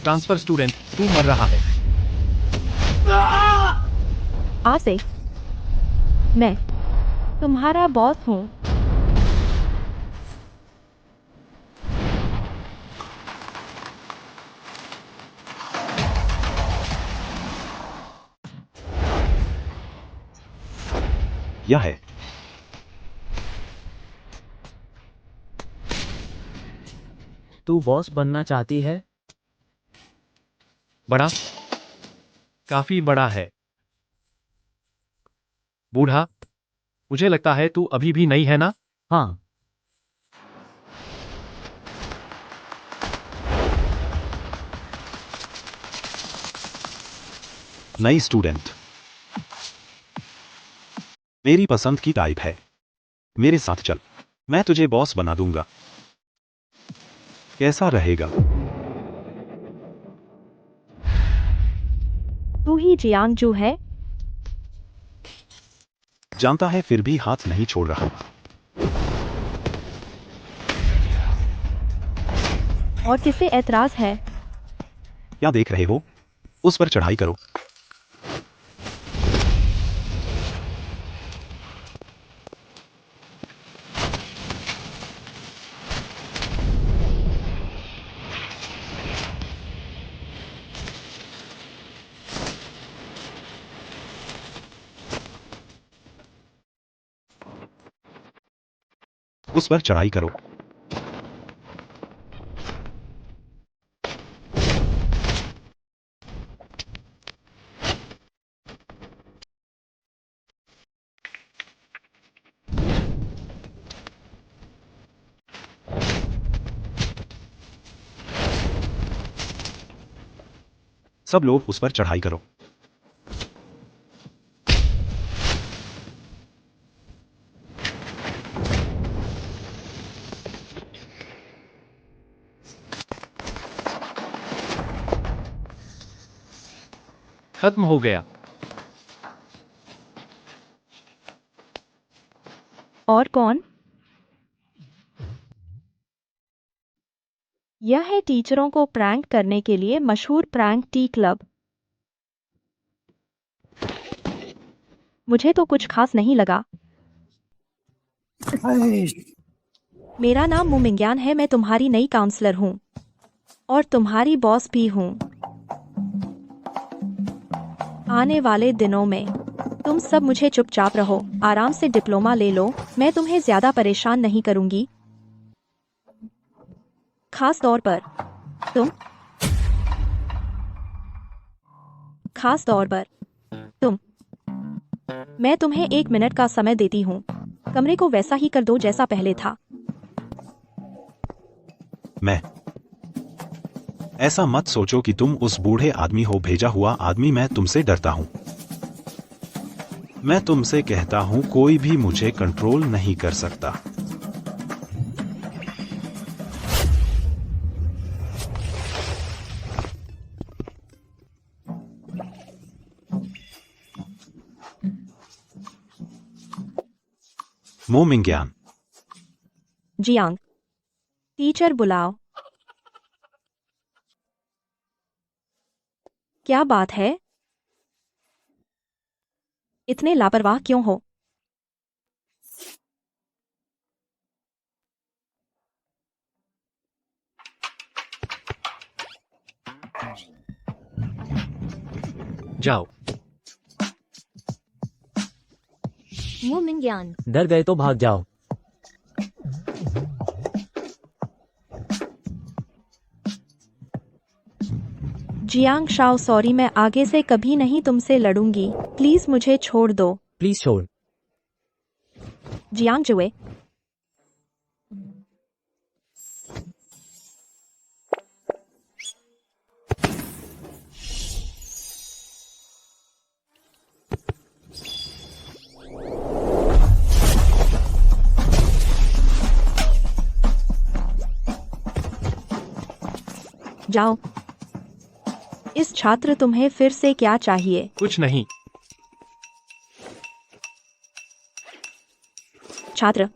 Transfer student, तू मर रहा है। आज से मैं तुम्हारा बॉस हूँ। यह है। तू बॉस बनना चाहती है? बड़ा, काफी बड़ा है। बूढ़ा, मुझे लगता है तू अभी भी नहीं है ना? हाँ। नई स्टूडेंट, मेरी पसंद की टाइप है। मेरे साथ चल, मैं तुझे बॉस बना दूंगा। कैसा रहेगा? तू ही जियांग जू है? जानता है, फिर भी हाथ नहीं छोड़ रहा। और किसे ऐतराज है? क्या देख रहे हो? उस पर चढ़ाई करो। उस पर चढ़ाई करो। सब लोग उस पर चढ़ाई करो। खत्म हो गया। और कौन? यह है टीचरों को प्रैंक करने के लिए मशहूर प्रैंक टी क्लब। मुझे तो कुछ खास नहीं लगा। मेरा नाम मुमिंग्यान है। मैं तुम्हारी नई काउंसलर हूँ और तुम्हारी बॉस भी हूँ। आने वाले दिनों में तुम सब मुझे चुपचाप रहो, आराम से डिप्लोमा ले लो। मैं तुम्हें ज्यादा परेशान नहीं करूंगी, खास तौर पर तुम। खास तौर पर तुम। मैं तुम्हें 1 मिनट का समय देती हूँ। कमरे को वैसा ही कर दो जैसा पहले था। मैं ऐसा मत सोचो कि तुम उस बूढ़े आदमी हो, भेजा हुआ आदमी। मैं तुमसे डरता हूं। मैं तुमसे कहता हूं, कोई भी मुझे कंट्रोल नहीं कर सकता। मोमिंग्यान। जियांग, टीचर बुलाओ। क्या बात है? इतने लापरवाह क्यों हो? जाओ। मुमिंग्यान, डर गए तो भाग जाओ। जियांग शाओ, सॉरी, मैं आगे से कभी नहीं तुमसे लड़ूंगी। प्लीज मुझे छोड़ दो। प्लीज छोड़। जियांग जुए। जाओ। इस छात्र, तुम्हें फिर से क्या चाहिए? कुछ नहीं। छात्र,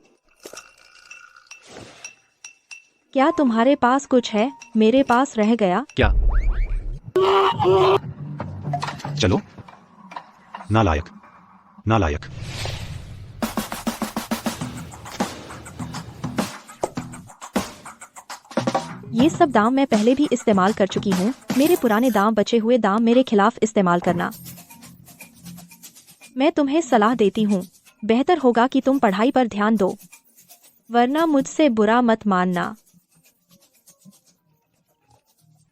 क्या तुम्हारे पास कुछ है? मेरे पास रह गया। क्या? चलो। नालायक, नालायक। ये सब दाम मैं पहले भी इस्तेमाल कर चुकी हूँ। मेरे पुराने दाम, बचे हुए दाम मेरे खिलाफ इस्तेमाल करना। मैं तुम्हें सलाह देती हूँ, बेहतर होगा कि तुम पढ़ाई पर ध्यान दो, वरना मुझसे बुरा मत मानना।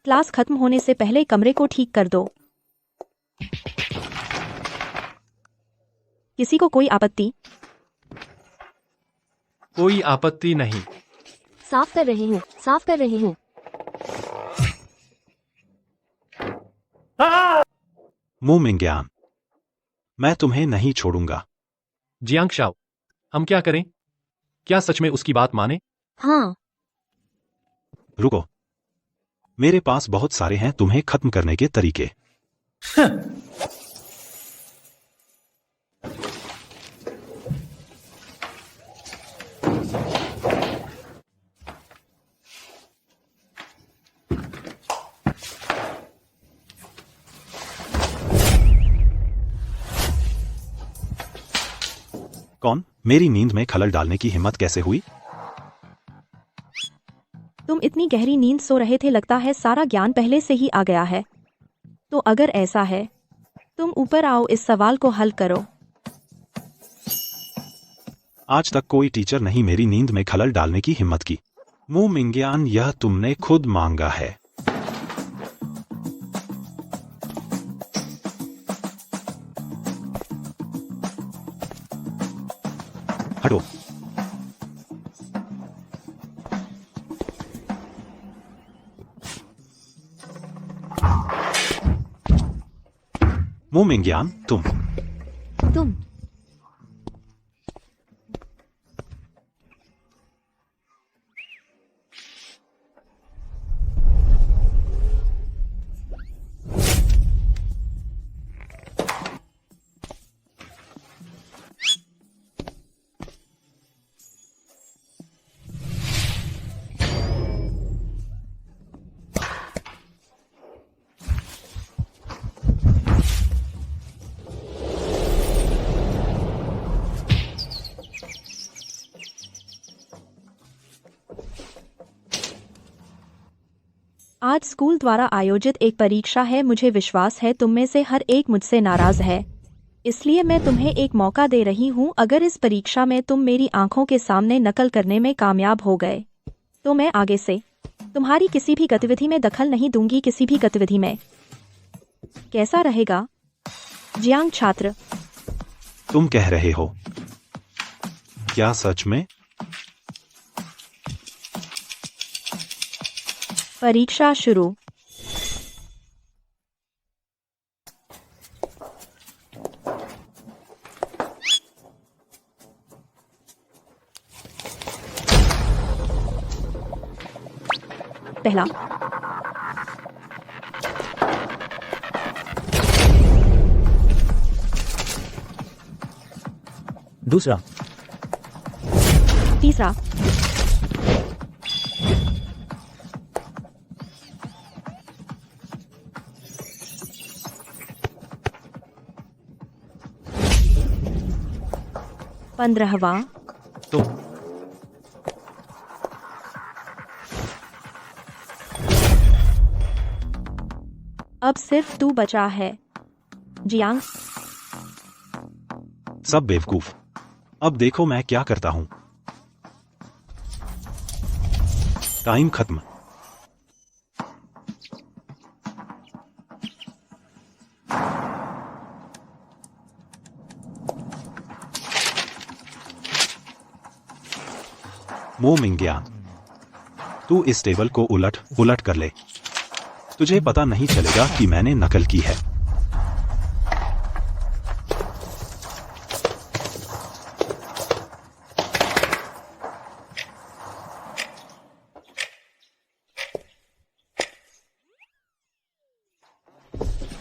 क्लास खत्म होने से पहले कमरे को ठीक कर दो। किसी को कोई आपत्ति? कोई आपत्ति नहीं। साफ कर रही हूँ, साफ कर रही हूँ। मू मिंग्यान, मैं तुम्हें नहीं छोड़ूंगा। जियांग शाओ, हम क्या करें? क्या सच में उसकी बात माने? हाँ, रुको, मेरे पास बहुत सारे हैं तुम्हें खत्म करने के तरीके। कौन? मेरी नींद में खलल डालने की हिम्मत कैसे हुई? तुम इतनी गहरी नींद सो रहे थे, लगता है सारा ज्ञान पहले से ही आ गया है। तो अगर ऐसा है, तुम ऊपर आओ, इस सवाल को हल करो। आज तक कोई टीचर नहीं मेरी नींद में खलल डालने की हिम्मत की। मू मिंग्यान, यह तुमने खुद मांगा है। हटो। मू मिंग्यान, तुम आज स्कूल द्वारा आयोजित एक परीक्षा है। मुझे विश्वास है तुम में से हर एक मुझसे नाराज है, इसलिए मैं तुम्हें एक मौका दे रही हूँ। अगर इस परीक्षा में तुम मेरी आंखों के सामने नकल करने में कामयाब हो गए, तो मैं आगे से तुम्हारी किसी भी गतिविधि में दखल नहीं दूंगी, किसी भी गतिविधि में। कैसा रहेगा? जियांग छात्र, तुम कह रहे हो क्या सच में? परीक्षा शुरू। पहला, दूसरा, तीसरा, पंद्रहवां, तो अब सिर्फ तू बचा है। जियांग, सब बेवकूफ। अब देखो मैं क्या करता हूं। टाइम खत्म। मो मिंग्यान, तू इस टेबल को उलट पुलट कर ले। तुझे पता नहीं चलेगा कि मैंने नकल की है।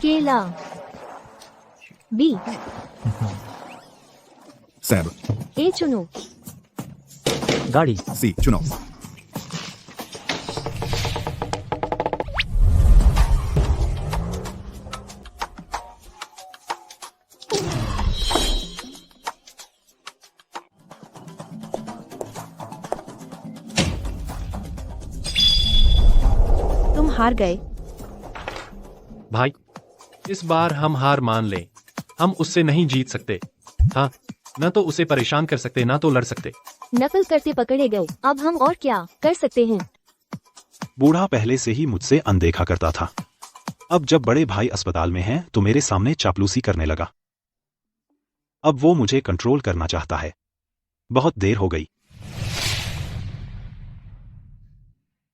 केला। बी, सैब। ए चुनो। गाड़ी, सी चुनो। हार गए। भाई, इस बार हम हार मान लें। हम उससे नहीं जीत सकते। हाँ, न तो उसे परेशान कर सकते न तो लड़ सकते। नकल करते पकड़े गए। अब हम और क्या कर सकते हैं? बूढ़ा पहले से ही मुझसे अनदेखा करता था। अब जब बड़े भाई अस्पताल में हैं तो मेरे सामने चापलूसी करने लगा। अब वो मुझे कंट्रोल करना चाहता है। बहुत देर हो गई।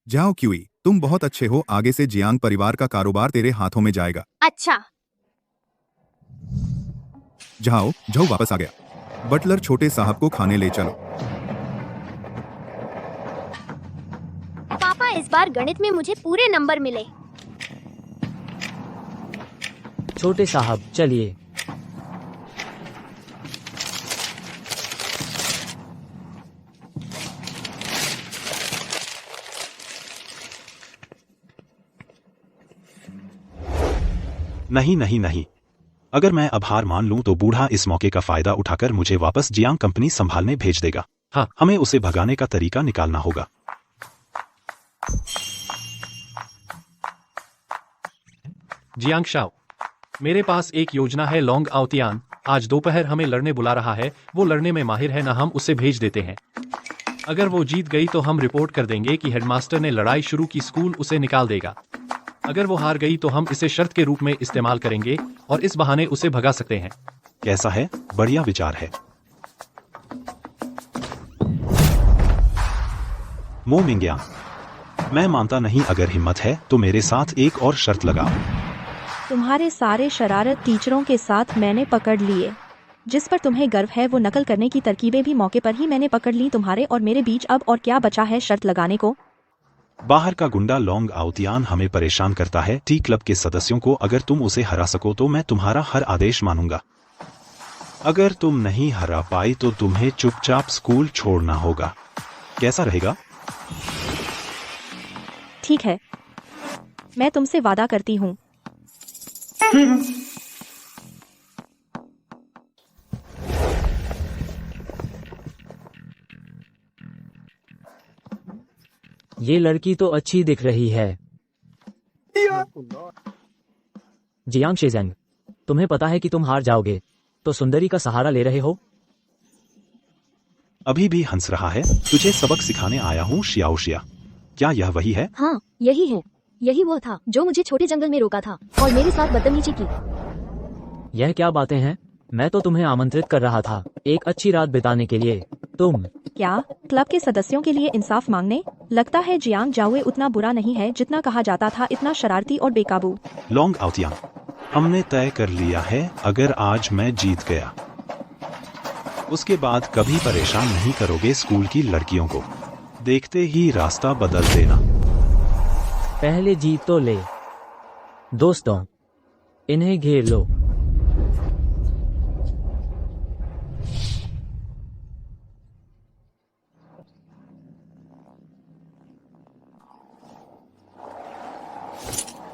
जाओ क्यूई, तुम बहुत अच्छे हो। आगे से जियांग परिवार का कारोबार तेरे हाथों में जाएगा। अच्छा। जाओ जाओ, वापस आ गया। बटलर छोटे साहब को खाने ले चलो। पापा, इस बार गणित में मुझे पूरे नंबर मिले। छोटे साहब चलिए। नहीं नहीं नहीं, अगर मैं अब हार मान लूं तो बूढ़ा इस मौके का फायदा उठाकर मुझे वापस जियांग कंपनी संभालने भेज देगा। हाँ। हमें उसे भगाने का तरीका निकालना होगा। जियांग शाओ, मेरे पास एक योजना है। लोंग आओतियान आज दोपहर हमें लड़ने बुला रहा है। वो लड़ने में माहिर है ना, हम उसे भेज देते हैं। अगर वो जीत गई तो हम रिपोर्ट कर देंगे कि हेडमास्टर ने लड़ाई शुरू की, स्कूल उसे निकाल देगा। अगर वो हार गई तो हम इसे शर्त के रूप में इस्तेमाल करेंगे और इस बहाने उसे भगा सकते हैं। कैसा है? बढ़िया विचार है। मो मिंग्या, मैं मानता नहीं। अगर हिम्मत है तो मेरे साथ एक और शर्त लगाओ। तुम्हारे सारे शरारत टीचरों के साथ मैंने पकड़ लिए। जिस पर तुम्हें गर्व है वो नकल करने की तरकीबें भी मौके पर ही मैंने पकड़ ली। तुम्हारे और मेरे बीच अब और क्या बचा है शर्त लगाने को? बाहर का गुंडा लोंग आओतियान हमें परेशान करता है। टी क्लब के सदस्यों को अगर तुम उसे हरा सको तो मैं तुम्हारा हर आदेश मानूंगा। अगर तुम नहीं हरा पाई तो तुम्हें चुपचाप स्कूल छोड़ना होगा। कैसा रहेगा? ठीक है, मैं तुमसे वादा करती हूँ। ये लड़की तो अच्छी दिख रही है। जियांग शेजेंग, तुम्हें पता है कि तुम हार जाओगे, तो सुंदरी का सहारा ले रहे हो। अभी भी हंस रहा है? तुझे सबक सिखाने आया हूँ शियाओशिया। क्या यह वही है? हाँ, यही है। यही वो था जो मुझे छोटे जंगल में रोका था और मेरे साथ बदतमीजी की। यह क्या बातें हैं? मैं तो तुम्हें आमंत्रित कर रहा था एक अच्छी रात बिताने के लिए। तुम क्या क्लब के सदस्यों के लिए इंसाफ मांगने? लगता है जियांग जाओए उतना बुरा नहीं है जितना कहा जाता था। इतना शरारती और बेकाबू। लोंग आओतियान, हमने तय कर लिया है अगर आज मैं जीत गया उसके बाद कभी परेशान नहीं करोगे स्कूल की लड़कियों को। देखते ही रास्ता बदल देना। पहले जीत तो ले। दोस्तों, इन्हें घेर लो।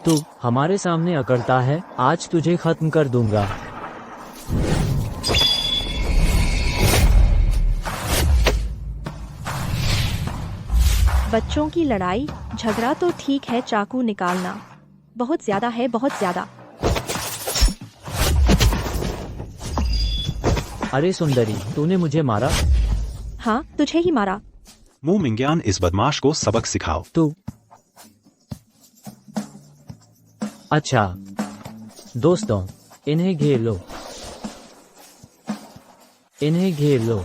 तू हमारे सामने अकड़ता है, आज तुझे खत्म कर दूंगा। बच्चों की लड़ाई झगड़ा तो ठीक है, चाकू निकालना बहुत ज्यादा है, बहुत ज्यादा। अरे सुंदरी, तूने मुझे मारा? हाँ, तुझे ही मारा। मू मिंग्यान, इस बदमाश को सबक सिखाओ। तू अच्छा। दोस्तों, इन्हें घेर लो। इन्हें घेर लो।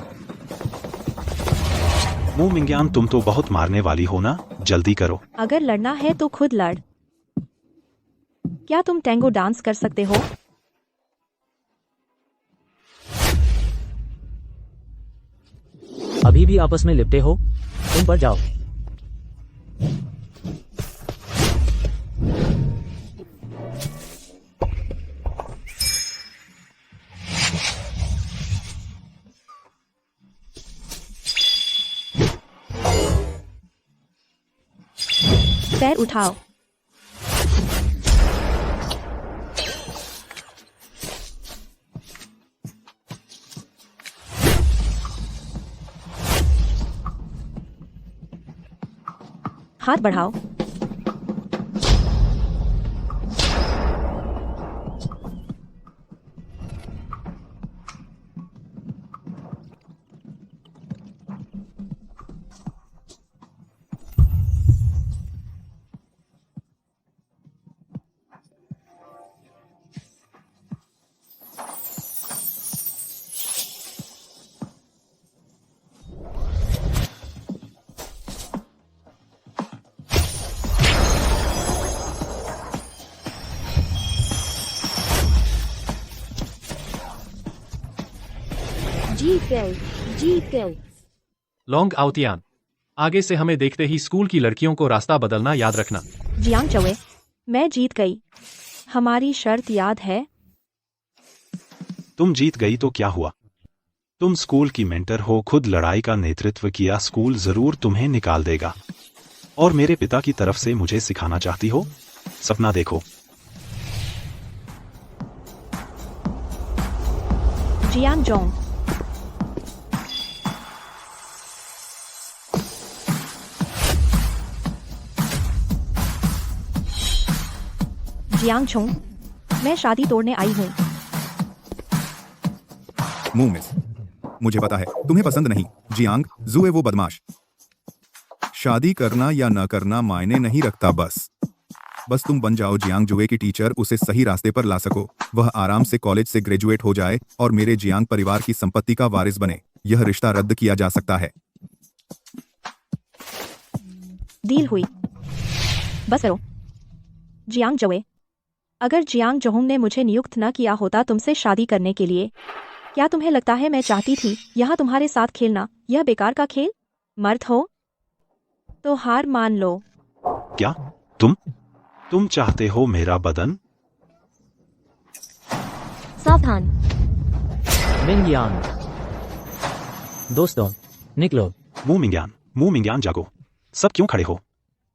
मू मिंग्यान, तुम तो बहुत मारने वाली हो ना, जल्दी करो। अगर लड़ना है तो खुद लड़। क्या तुम टैंगो डांस कर सकते हो? अभी भी आपस में लिपटे हो? तुम पर जाओ। पैर उठाओ। हाथ बढ़ाओ। जीत गए, जीत गए। लॉन्ग आउतियान, आगे से हमें देखते ही स्कूल की लड़कियों को रास्ता बदलना याद रखना। जियांग चवे, मैं जीत गई। हमारी शर्त याद है? तुम जीत गई तो क्या हुआ? तुम स्कूल की मेंटर हो, खुद लड़ाई का नेतृत्व किया, स्कूल जरूर तुम्हें निकाल देगा। और मेरे पिता की तरफ से मुझे सिखाना चाहती हो? सपना देखो। जियांग जोंग, जियांग छोंग, मैं शादी तोड़ने आई हूँ। मुंह मिस, मुझे पता है तुम्हें पसंद नहीं। जियांग जुए वो बदमाश। शादी करना या न करना मायने नहीं रखता, बस तुम बन जाओ जियांग जुए की टीचर, उसे सही रास्ते पर ला सको, वह आराम से कॉलेज से ग्रेजुएट हो जाए और मेरे जियांग परिवार की संपत्ति का वारिस बने। यह रिश्ता रद्द किया जा सकता है। डील हुई। बस करो। जियांग जवे, अगर जियांग जोहोंग ने मुझे नियुक्त न किया होता तुमसे शादी करने के लिए, क्या तुम्हें लगता है मैं चाहती थी यहाँ तुम्हारे साथ खेलना? यह बेकार का खेल। मर्द हो तो हार मान लो। क्या तुम चाहते हो मेरा बदन? सावधान। मिंग यांग। दोस्तों, निकलो। मुंह मिंग्यान जागो। सब क्यों खड़े हो?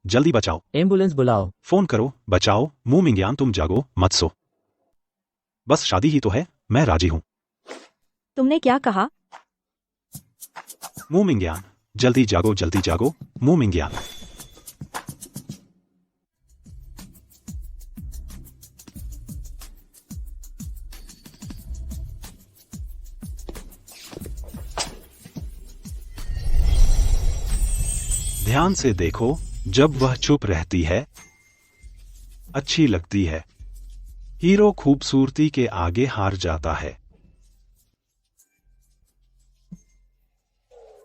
जल्दी बचाओ। एम्बुलेंस बुलाओ। फोन करो, बचाओ। मुंह मिंग्यान तुम जागो, मत सो। बस शादी ही तो है, मैं राजी हूं। तुमने क्या कहा? मुंह मिंग्यान, जल्दी जागो। मुंह मिंग्यान। ध्यान से देखो, जब वह चुप रहती है अच्छी लगती है। हीरो खूबसूरती के आगे हार जाता है।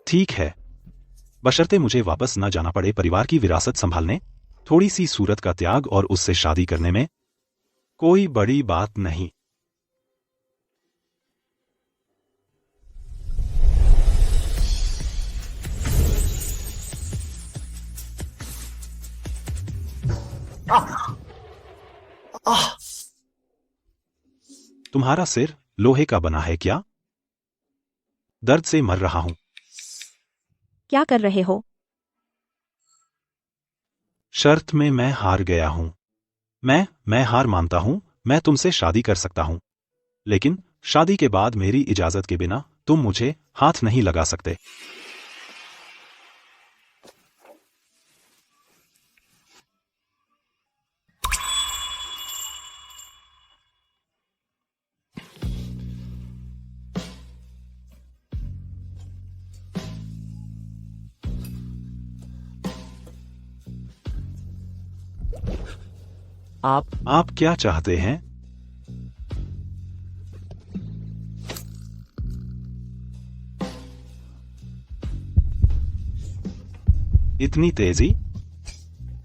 ठीक है, बशर्ते मुझे वापस न जाना पड़े परिवार की विरासत संभालने। थोड़ी सी सूरत का त्याग और उससे शादी करने में कोई बड़ी बात नहीं। तुम्हारा सिर लोहे का बना है क्या? दर्द से मर रहा हूं। क्या कर रहे हो? शर्त में मैं हार गया हूं। मैं हार मानता हूं। मैं तुमसे शादी कर सकता हूं, लेकिन शादी के बाद मेरी इजाजत के बिना तुम मुझे हाथ नहीं लगा सकते। आप क्या चाहते हैं? इतनी तेजी?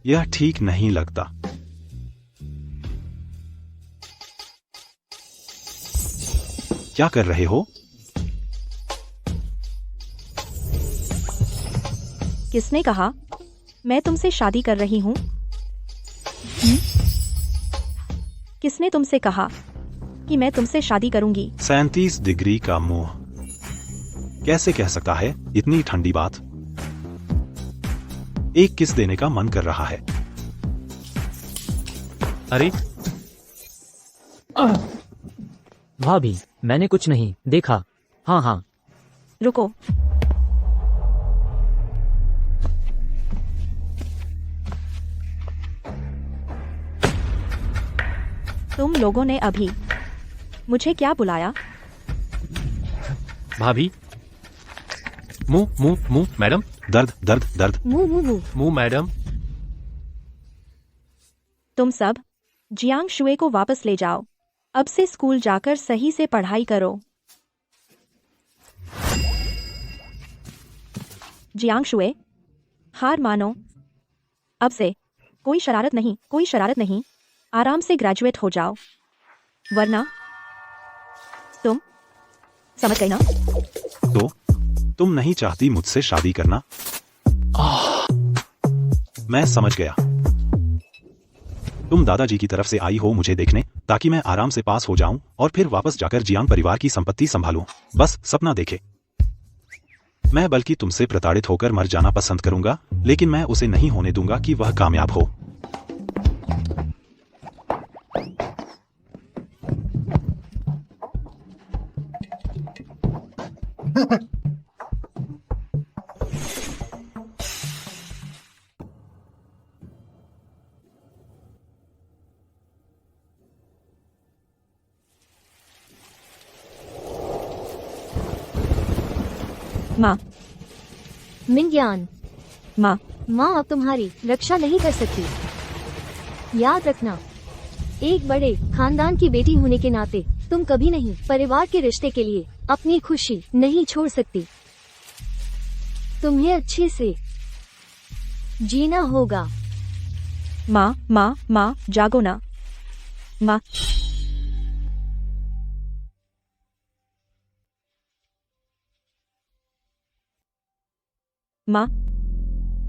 यह ठीक नहीं लगता। क्या कर रहे हो? किसने कहा मैं तुमसे शादी कर रही हूं? किसने तुमसे कहा कि मैं तुमसे शादी करूंगी? 37 डिग्री का मुंह कैसे कह सकता है इतनी ठंडी बात? एक किस देने का मन कर रहा है। अरे भाभी, मैंने कुछ नहीं देखा। हाँ। रुको। तुम लोगों ने अभी मुझे क्या बुलाया? भाभी। मुंह मैडम। दर्द। मुंह मैडम। तुम सब जियांग शुए को वापस ले जाओ। अब से स्कूल जाकर सही से पढ़ाई करो। जियांग शुए, हार मानो। अब से कोई शरारत नहीं। आराम से ग्रेजुएट हो जाओ, वरना तुम समझ गए ना? तो तुम नहीं चाहती मुझसे शादी करना? मैं समझ गया। तुम दादाजी की तरफ से आई हो मुझे देखने, ताकि मैं आराम से पास हो जाऊं और फिर वापस जाकर जियांग परिवार की संपत्ति संभालूं। बस सपना देखे। मैं बल्कि तुमसे प्रताड़ित होकर मर जाना पसंद करूंगा, लेकिन मैं उसे नहीं होने दूंगा कि वह कामयाब हो। माँ, मिंग्यान, माँ, माँ अब तुम्हारी रक्षा नहीं कर सकती। याद रखना, एक बड़े खानदान की बेटी होने के नाते तुम कभी नहीं परिवार के रिश्ते के लिए अपनी खुशी नहीं छोड़ सकती। तुम्हें अच्छे से जीना होगा। माँ, माँ, माँ, जागो ना। माँ, माँ,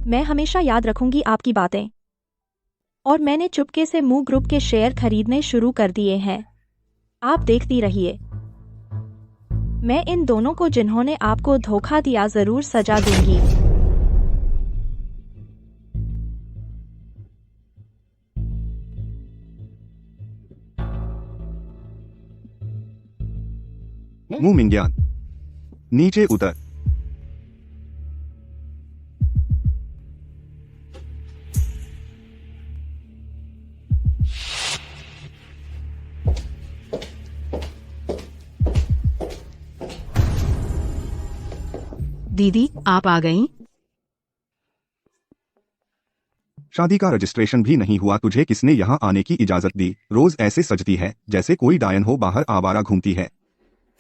मैं हमेशा याद रखूंगी आपकी बातें। और मैंने चुपके से मूव ग्रुप के शेयर खरीदने शुरू कर दिए हैं। आप देखती रहिए। मैं इन दोनों को जिन्होंने आपको धोखा दिया जरूर सजा दूंगी। मु मिंग्यान, नीचे उतर। दीदी आप आ गईं? शादी का रजिस्ट्रेशन भी नहीं हुआ, तुझे किसने यहाँ आने की इजाजत दी? रोज ऐसे सजती है जैसे कोई डायन हो, बाहर आवारा घूमती है।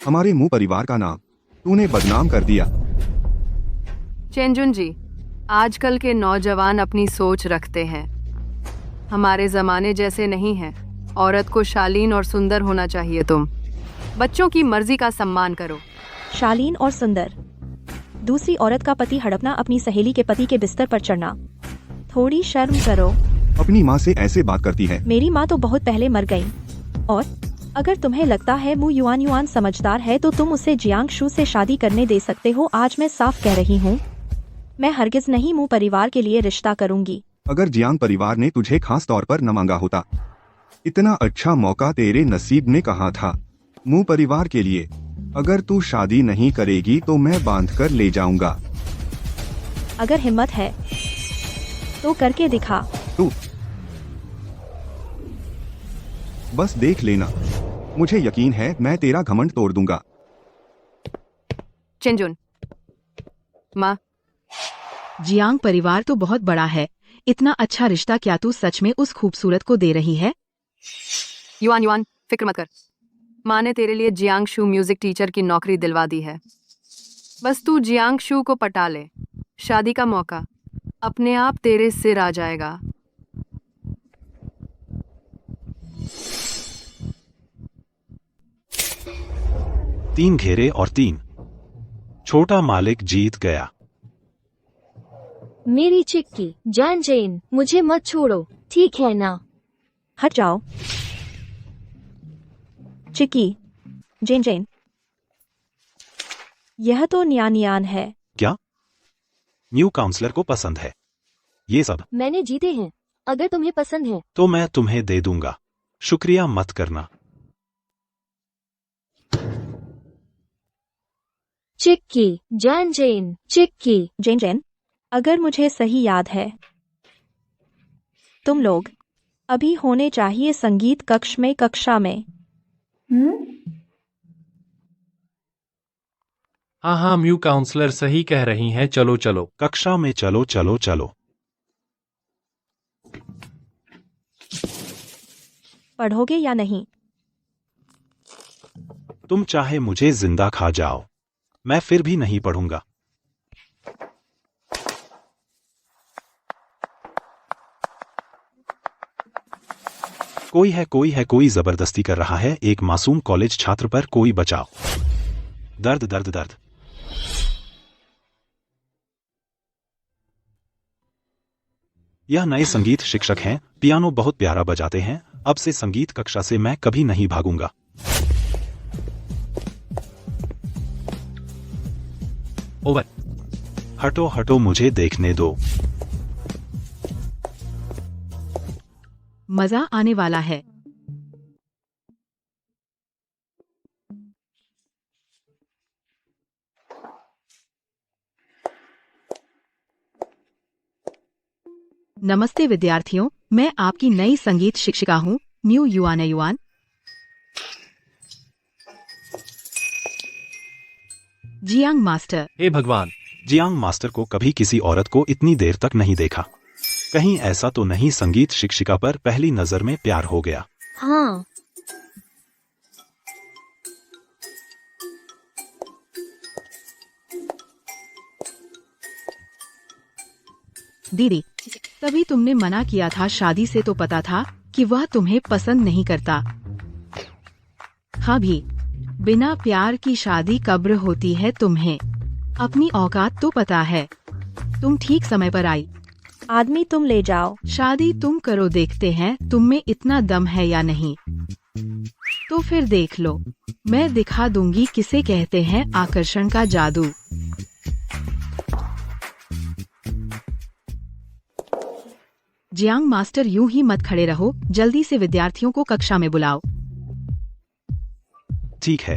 हमारे मुंह परिवार का नाम तूने बदनाम कर दिया। चेंजुन जी, आजकल के नौजवान अपनी सोच रखते हैं, हमारे जमाने जैसे नहीं हैं। औरत को शालीन और सुंदर होना चाहिए। तुम बच्चों की मर्जी का सम्मान करो। शालीन और सुंदर? दूसरी औरत का पति हड़पना, अपनी सहेली के पति के बिस्तर पर चढ़ना। थोड़ी शर्म करो। अपनी माँ से ऐसे बात करती है? मेरी माँ तो बहुत पहले मर गई। और अगर तुम्हें लगता है मु युआन समझदार है तो तुम उसे जियांग शू से शादी करने दे सकते हो। आज मैं साफ कह रही हूँ, मैं हरगिज नहीं मु परिवार के लिए रिश्ता करूंगी। अगर जियांग परिवार ने तुझे खास तौर पर न मांगा होता, इतना अच्छा मौका तेरे नसीब ने कहा था मु परिवार के लिए। अगर तू शादी नहीं करेगी तो मैं बांध कर ले जाऊंगा। अगर हिम्मत है तो करके दिखा। तू बस देख लेना, मुझे यकीन है मैं तेरा घमंड तोड़ दूंगा। चेंजुन, माँ, जियांग परिवार तो बहुत बड़ा है, इतना अच्छा रिश्ता क्या तू सच में उस खूबसूरत को दे रही है? युआन, फिक्र मत कर। माँ ने तेरे लिए जियांग शू म्यूजिक टीचर की नौकरी दिलवा दी है। बस तू जियांग शू को पटा ले, शादी का मौका अपने आप तेरे सिर आ जाएगा। तीन घेरे और 3। छोटा मालिक जीत गया। मेरी चिक्की जान जैन, मुझे मत छोड़ो, ठीक है ना? हट जाओ। चिक्की, जेन जेन, यह तो न्यान है। क्या न्यू काउंसलर को पसंद है ये सब? मैंने जीते हैं, अगर तुम्हें पसंद है तो मैं तुम्हें दे दूंगा। शुक्रिया मत करना। चिक्की जान जैन, चिक्की जेन जेन, अगर मुझे सही याद है तुम लोग अभी होने चाहिए संगीत कक्ष में, कक्षा में। हाँ हाँ, म्यू काउंसलर सही कह रही हैं। चलो चलो। कक्षा में चलो चलो चलो। पढ़ोगे या नहीं? तुम चाहे मुझे जिंदा खा जाओ, मैं फिर भी नहीं पढ़ूंगा। कोई जबरदस्ती कर रहा है। एक मासूम कॉलेज छात्र पर कोई बचाओ। दर्द दर्द दर्द। यह नए संगीत शिक्षक हैं, पियानो बहुत प्यारा बजाते हैं। अब से संगीत कक्षा से मैं कभी नहीं भागूंगा। ओवर। हटो हटो, मुझे देखने दो। मजा आने वाला है। नमस्ते विद्यार्थियों, मैं आपकी नई संगीत शिक्षिका हूँ, न्यू युआन युआन। Jiang master. हे भगवान, जियांग मास्टर को कभी किसी औरत को इतनी देर तक नहीं देखा। कहीं ऐसा तो नहीं संगीत शिक्षिका पर पहली नजर में प्यार हो गया? हाँ, दीदी, तभी तुमने मना किया था शादी से, तो पता था कि वह तुम्हें पसंद नहीं करता। हाँ भी, बिना प्यार की शादी कब्र होती है। तुम्हें अपनी औकात तो पता है। तुम ठीक समय पर आई। आदमी तुम ले जाओ। शादी तुम करो, देखते हैं तुम में इतना दम है या नहीं। तो फिर देख लो, मैं दिखा दूंगी किसे कहते हैं आकर्षण का जादू। जियांग मास्टर, यूं ही मत खड़े रहो, जल्दी से विद्यार्थियों को कक्षा में बुलाओ। ठीक है।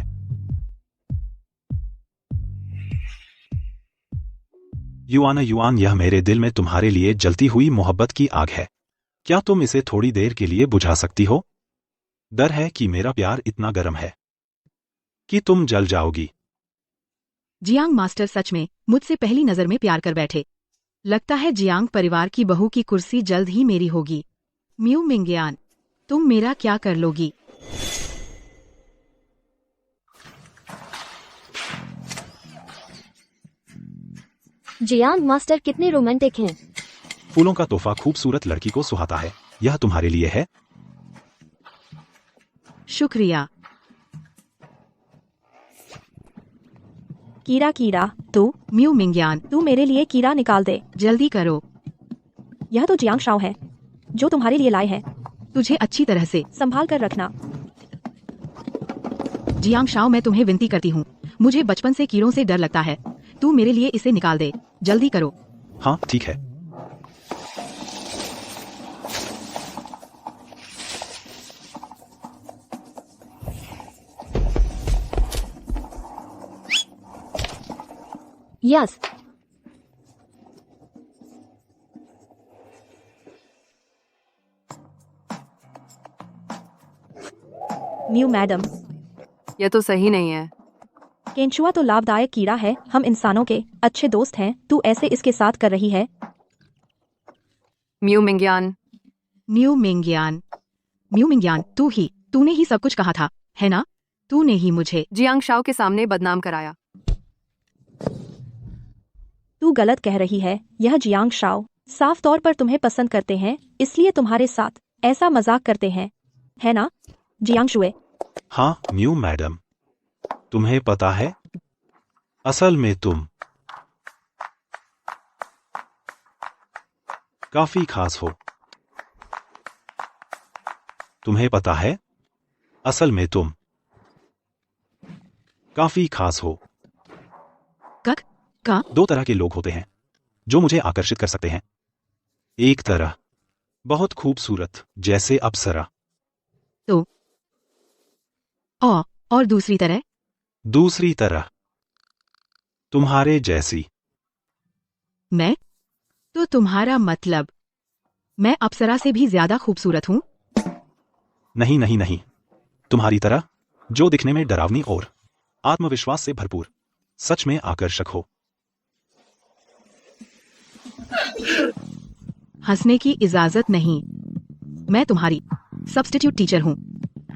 युआन युआन, यह मेरे दिल में तुम्हारे लिए जलती हुई मोहब्बत की आग है। क्या तुम इसे थोड़ी देर के लिए बुझा सकती हो? डर है कि मेरा प्यार इतना गर्म है कि तुम जल जाओगी। जियांग मास्टर सच में मुझसे पहली नजर में प्यार कर बैठे। लगता है जियांग परिवार की बहू की कुर्सी जल्द ही मेरी होगी। म्यू मिंगयान, तुम मेरा क्या कर लोगी? जियांग मास्टर कितने रोमांटिक हैं। फूलों का तोहफा खूबसूरत लड़की को सुहाता है। यह तुम्हारे लिए है। शुक्रिया। कीड़ा कीड़ा, तू म्यू मिंगयान, तू मेरे लिए कीड़ा निकाल दे। जल्दी करो। यह तो जियांग शाओ है जो तुम्हारे लिए लाए हैं। तुझे अच्छी तरह से संभाल कर रखना। जियांग शाओ, मैं तुम्हें विनती करती हूँ, मुझे बचपन से कीड़ों से डर लगता है। तू मेरे लिए इसे निकाल दे, जल्दी करो। हाँ ठीक है। यस। म्यू मैडम, यह तो सही नहीं है। केंचुआ तो लाभदायक कीड़ा है, हम इंसानों के अच्छे दोस्त हैं। तू ऐसे इसके साथ कर रही है। म्यू मिंगयान, म्यू मिंगयान, म्यू मिंगयान, तूने ही सब कुछ कहा था, है ना? तूने ही मुझे जियांग शाओ के सामने बदनाम कराया। तू गलत कह रही है। यह जियांग शाओ साफ तौर पर तुम्हें पसंद करते हैं, इसलिए तुम्हारे साथ ऐसा मजाक करते हैं, है ना जियांग शुए? हाँ म्यू मैडम, तुम्हें पता है असल में तुम काफी खास हो। तुम्हें पता है असल में तुम काफी खास हो। का दो तरह के लोग होते हैं जो मुझे आकर्षित कर सकते हैं। एक तरह बहुत खूबसूरत जैसे अप्सरा, तो और दूसरी तरह? दूसरी तरह तुम्हारे जैसी। मैं? तो तुम्हारा मतलब मैं अप्सरा से भी ज्यादा खूबसूरत हूँ? नहीं नहीं नहीं, तुम्हारी तरह जो दिखने में डरावनी और आत्मविश्वास से भरपूर, सच में आकर्षक हो। हंसने की इजाजत नहीं। मैं तुम्हारी सब्स्टिट्यूट टीचर हूँ।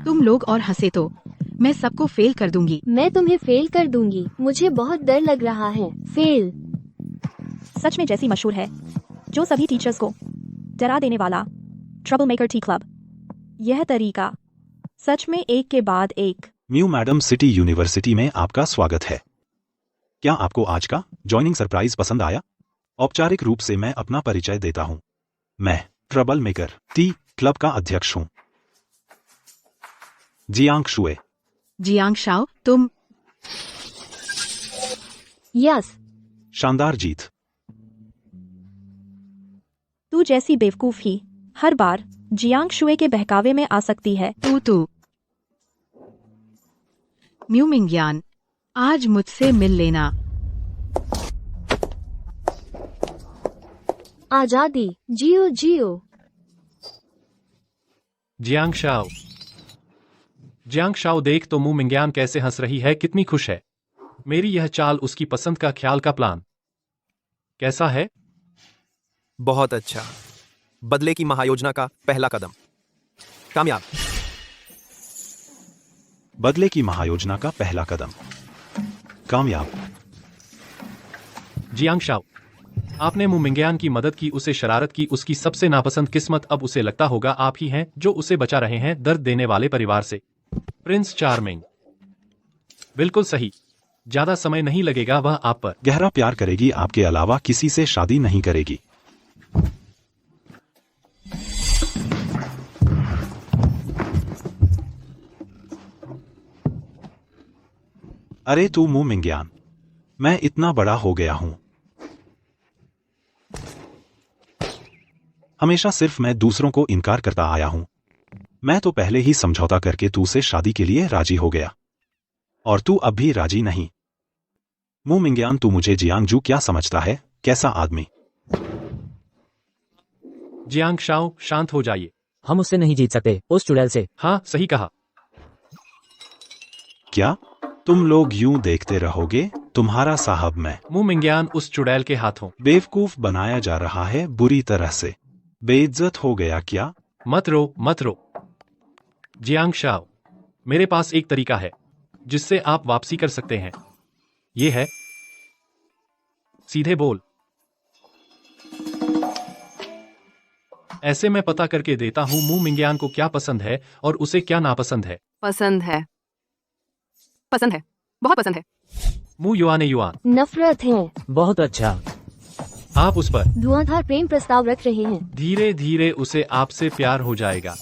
तुम लोग और हंसे तो मैं सबको फेल कर दूंगी। मैं तुम्हें फेल कर दूंगी। मुझे बहुत डर लग रहा है। फेल। सच में जैसी मशहूर है जो सभी टीचर्स को डरा देने वाला ट्रबल मेकर टी क्लब। यह तरीका सच में एक के बाद एक। म्यू मैडम, सिटी यूनिवर्सिटी में आपका स्वागत है। क्या आपको आज का जॉइनिंग सरप्राइज पसंद आया? औपचारिक रूप से मैं अपना परिचय देता हूँ। मैं ट्रबल मेकर टी क्लब का अध्यक्ष हूँ। जियांग शुए। जियांग शाओ, तुम यस। शानदार जीत। तू जैसी बेवकूफी हर बार जियांग शुए के बहकावे में आ सकती है। तू म्यू मिंगयान, आज मुझसे मिल लेना। आजादी, जियो जियो। Jiang Shao. जियांग शाओ, देख तो मू मिंग्यान कैसे हंस रही है, कितनी खुश है। मेरी यह चाल, उसकी पसंद का ख्याल का प्लान कैसा है? बहुत अच्छा। बदले की महायोजना का पहला कदम कामयाब। बदले की महायोजना का पहला कदम कामयाब। जियांग शाओ, आपने मू मिंग्यान की मदद की, उसे शरारत की, उसकी सबसे नापसंद किस्मत अब उसे लगता होगा आप ही हैं जो उसे बचा रहे हैं दर्द देने वाले परिवार से। Prince charming. बिल्कुल सही, ज्यादा समय नहीं लगेगा, वह आप पर गहरा प्यार करेगी, आपके अलावा किसी से शादी नहीं करेगी। अरे तू मू मिंग्यान, मैं इतना बड़ा हो गया हूं। हमेशा सिर्फ मैं दूसरों को इनकार करता आया हूं। मैं तो पहले ही समझौता करके तू से शादी के लिए राजी हो गया और तू अब भी राजी नहीं। मू मिंग्यान, तू मुझे जियांगजू क्या समझता है? कैसा आदमी? जियांग शाओ, शांत हो जाइए। हम उससे नहीं जीत सकते, उस चुड़ैल से। हाँ, सही कहा। क्या तुम लोग यूं देखते रहोगे? तुम्हारा साहब मैं मू मिंग्यान उस चुड़ैल के हाथों बेवकूफ बनाया जा रहा है, बुरी तरह से बेइज्जत हो गया क्या? मत रो, मत रो। जियांग शाओ, मेरे पास एक तरीका है जिससे आप वापसी कर सकते हैं। ये है, सीधे बोल। ऐसे मैं पता करके देता हूं मू मिंग्यान को क्या पसंद है और उसे क्या नापसंद है। पसंद है, पसंद है, बहुत पसंद है। मू युआन, नफरत है। बहुत अच्छा। आप उस पर धुआंधार प्रेम प्रस्ताव रख रहे हैं। धीरे धीरे उसे आपसे प्यार हो जाएगा।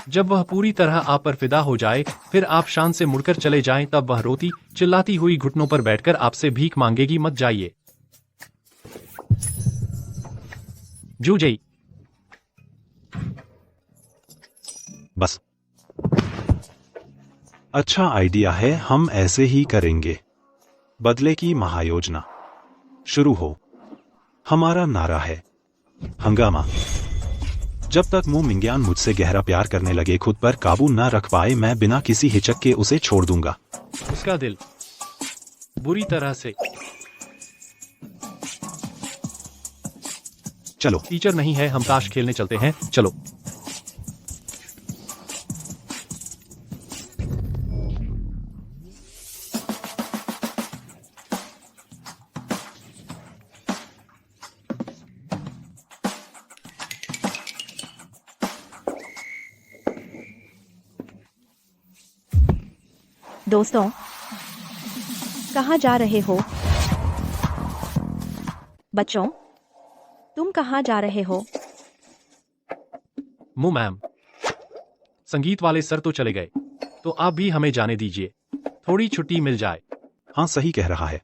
जब वह पूरी तरह आप पर फिदा हो जाए, फिर आप शान से मुड़कर चले जाएं, तब वह रोती चिल्लाती हुई घुटनों पर बैठकर आपसे भीख मांगेगी। मत जाइए। जूजेई। बस अच्छा आइडिया है, हम ऐसे ही करेंगे। बदले की महायोजना शुरू हो। हमारा नारा है हंगामा। जब तक मू मिंग्यान मुझसे गहरा प्यार करने लगे, खुद पर काबू न रख पाए, मैं बिना किसी हिचक के उसे छोड़ दूंगा। उसका दिल बुरी तरह से। चलो। टीचर नहीं है, हम ताश खेलने चलते हैं, चलो। दोस्तों, कहाँ जा रहे हो? बच्चों, तुम कहाँ जा रहे हो? मू मैम, संगीत वाले सर तो चले गए, तो आप भी हमें जाने दीजिए, थोड़ी छुट्टी मिल जाए। हाँ, सही कह रहा है।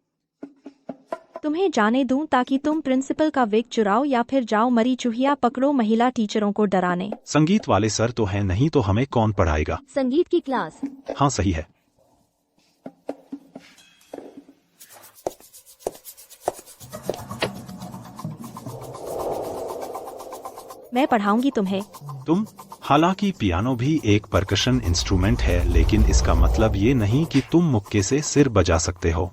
तुम्हें जाने दूं ताकि तुम प्रिंसिपल का विग चुराओ या फिर जाओ मरी चूहिया पकड़ो महिला टीचरों को डराने। संगीत वाले सर तो हैं, नहीं तो हमें कौन पढ़ाएगा? संगीत की क्लास। हाँ, सही है। मैं पढ़ाऊंगी तुम्हें। तुम? हालांकि पियानो भी एक परकशन इंस्ट्रूमेंट है, लेकिन इसका मतलब ये नहीं कि तुम मुक्के से सिर बजा सकते हो।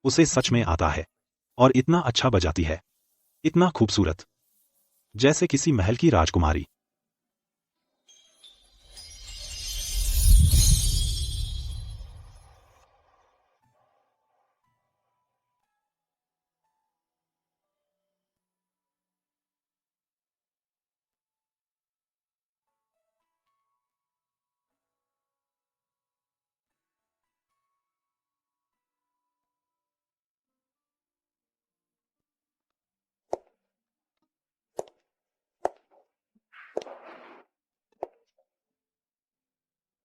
उसे सच में आता है और इतना अच्छा बजाती है, इतना खूबसूरत, जैसे किसी महल की राजकुमारी।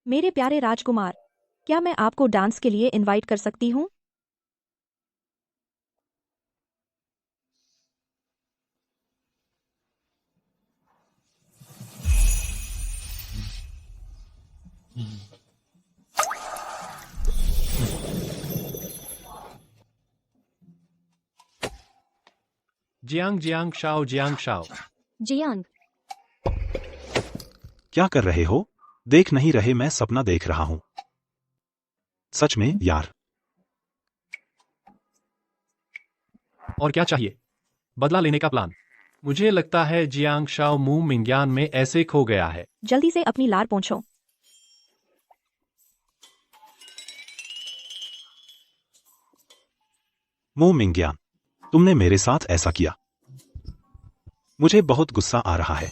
मेरे प्यारे राजकुमार, क्या मैं आपको डांस के लिए इनवाइट कर सकती हूँ? Jiang Jiang Shao Jiang Shao. Jiang, क्या कर रहे हो? देख नहीं रहे मैं सपना देख रहा हूं। सच में यार। और क्या चाहिए? बदला लेने का प्लान। मुझे लगता है जियांग शाओ मू मिंग्यान में ऐसे खो गया है। जल्दी से अपनी लार पहुंचो। मू मिंग्यान, तुमने मेरे साथ ऐसा किया। मुझे बहुत गुस्सा आ रहा है।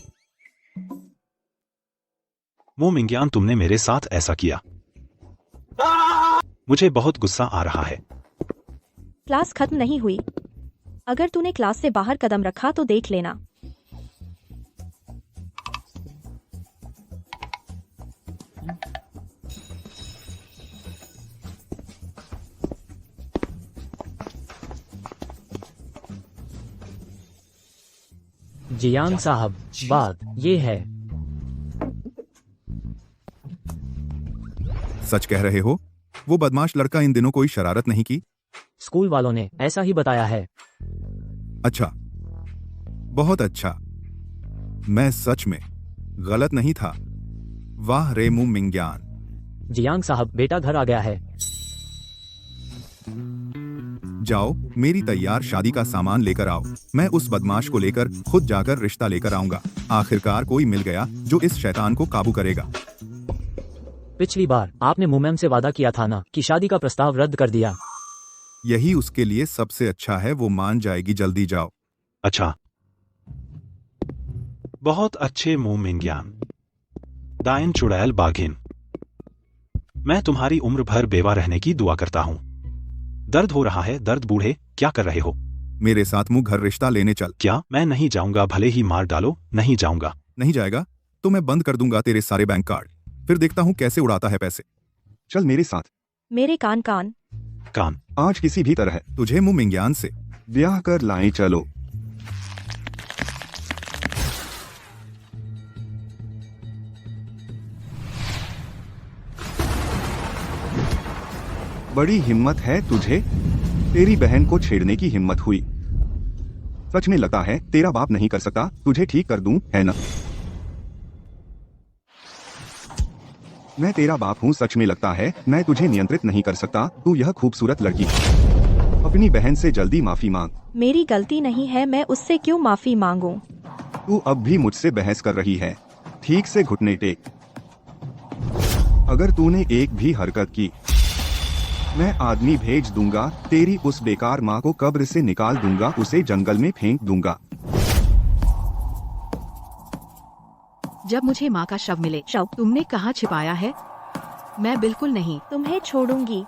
मू मिंग्यान, तुमने मेरे साथ ऐसा किया। मुझे बहुत गुस्सा आ रहा है। क्लास खत्म नहीं हुई। अगर तूने क्लास से बाहर कदम रखा तो देख लेना। जियांग साहब, बात ये है। सच कह रहे हो? वो बदमाश लड़का इन दिनों कोई शरारत नहीं की? स्कूल वालों ने ऐसा ही बताया है। अच्छा, बहुत अच्छा। मैं सच में गलत नहीं था। वाह रे मू मिंग्यान। जियांग साहब, बेटा घर आ गया है। जाओ, मेरी तैयार शादी का सामान लेकर आओ। मैं उस बदमाश को लेकर खुद जाकर रिश्ता लेकर आऊंगा। आखिरकार कोई मिल गया जो इस शैतान को काबू करेगा। पिछली बार आपने मुमैम से वादा किया था ना कि शादी का प्रस्ताव रद्द कर दिया। यही उसके लिए सबसे अच्छा है। वो मान जाएगी। जल्दी जाओ। अच्छा, बहुत अच्छे मू मिंग्यान। दाइन चुड़ैल बाघिन, मैं तुम्हारी उम्र भर बेवा रहने की दुआ करता हूं। दर्द हो रहा है? दर्द बूढ़े, क्या कर रहे हो? मेरे साथ मुंह घर रिश्ता लेने चल। क्या? मैं नहीं जाऊंगा, भले ही मार डालो, नहीं जाऊंगा। नहीं जाएगा तो मैं बंद कर दूंगा तेरे सारे बैंक कार्ड। फिर देखता हूँ कैसे उड़ाता है पैसे। चल मेरे साथ। मेरे कान कान। कान? आज किसी भी तरह तुझे मू मिंग्यान से ब्याह कर लाएं। चलो। बड़ी हिम्मत है तुझे। तेरी बहन को छेड़ने की हिम्मत हुई। सच में लगता है तेरा बाप नहीं कर सकता। तुझे ठीक कर दूं, है ना? मैं तेरा बाप हूँ। सच में लगता है मैं तुझे नियंत्रित नहीं कर सकता। तू यह खूबसूरत लड़की, अपनी बहन से जल्दी माफी मांग। मेरी गलती नहीं है, मैं उससे क्यों माफी मांगूं? तू अब भी मुझसे बहस कर रही है। ठीक से घुटने टेक। अगर तूने एक भी हरकत की, मैं आदमी भेज दूंगा। तेरी उस बेकार माँ को कब्र से निकाल दूंगा, उसे जंगल में फेंक दूंगा। जब मुझे माँ का शव मिले, शव? तुमने कहाँ छिपाया है? मैं बिल्कुल नहीं। तुम्हें छोड़ूंगी।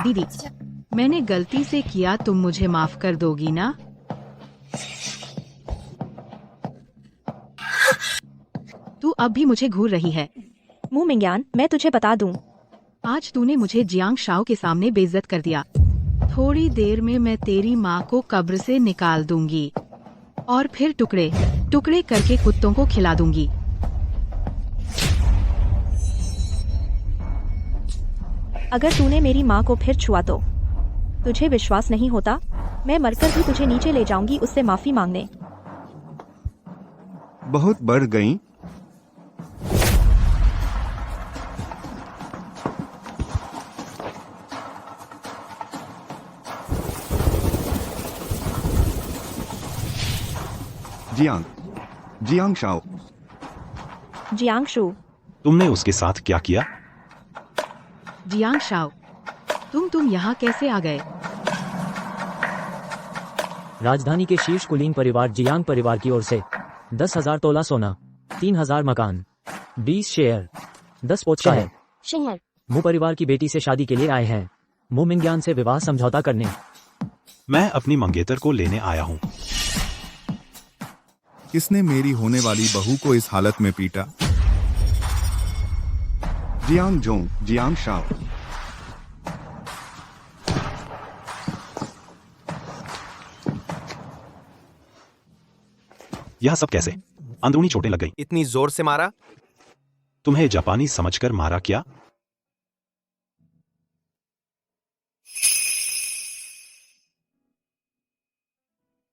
दीदी, मैंने गलती से किया, तुम मुझे माफ कर दोगी ना? तू अब भी मुझे घूर रही है। मू मिंग्यान, मैं तुझे बता दूं। आज तूने मुझे जियांग शाओ के सामने बेइज्जत कर दिया। थोड़ी देर में मैं तेरी माँ को कब्र से निकाल दूंगी और फिर टुकड़े टुकड़े करके कुत्तों को खिला दूंगी। अगर तूने मेरी माँ को फिर छुआ तो तुझे विश्वास नहीं होता? मैं मरकर भी तुझे नीचे ले जाऊंगी उससे माफी मांगने। बहुत बढ़ गई। Jiang Shao. जियांग शू, तुमने उसके साथ क्या किया? जियांग शाओ, तुम यहाँ कैसे आ गए? राजधानी के शीर्ष कुलीन परिवार जियांग परिवार की ओर से 10,000 तोला सोना, 3,000 मकान, 20 शेयर, 10 पोच का है। शहर। मु परिवार की बेटी से शादी के लिए आए हैं। मू मिंगयान से विवाह समझौता करने। मैं अपनी मंगेतर को लेने आया हूँ। किसने मेरी होने वाली बहू को इस हालत में पीटा? Jiang Jong, Jiang Shao. यह सब कैसे? अंदरूनी चोटें लग गई। इतनी जोर से मारा? तुम्हें जापानी समझकर मारा क्या?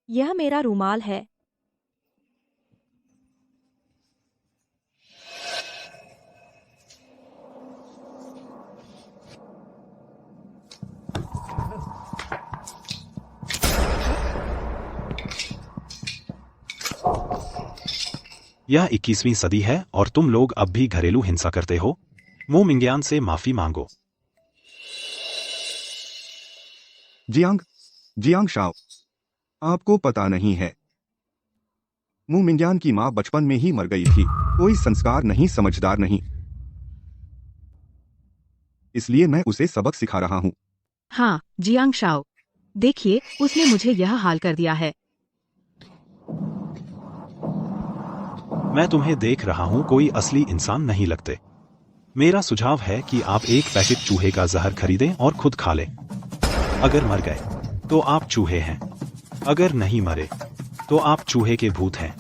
यह मेरा रूमाल है। यह 21वीं सदी है और तुम लोग अब भी घरेलू हिंसा करते हो। मू मिंगयान से माफी मांगो। जियांग, जियांग शाओ, आपको पता नहीं है, मू मिंगयान की मां बचपन में ही मर गई थी। कोई संस्कार नहीं, समझदार नहीं, इसलिए मैं उसे सबक सिखा रहा हूँ। हाँ जियांग शाओ, देखिए उसने मुझे यह हाल कर दिया है। मैं तुम्हें देख रहा हूँ, कोई असली इंसान नहीं लगते। मेरा सुझाव है कि आप एक पैकेट चूहे का जहर खरीदें और खुद खा लें। अगर मर गए तो आप चूहे हैं, अगर नहीं मरे तो आप चूहे के भूत हैं।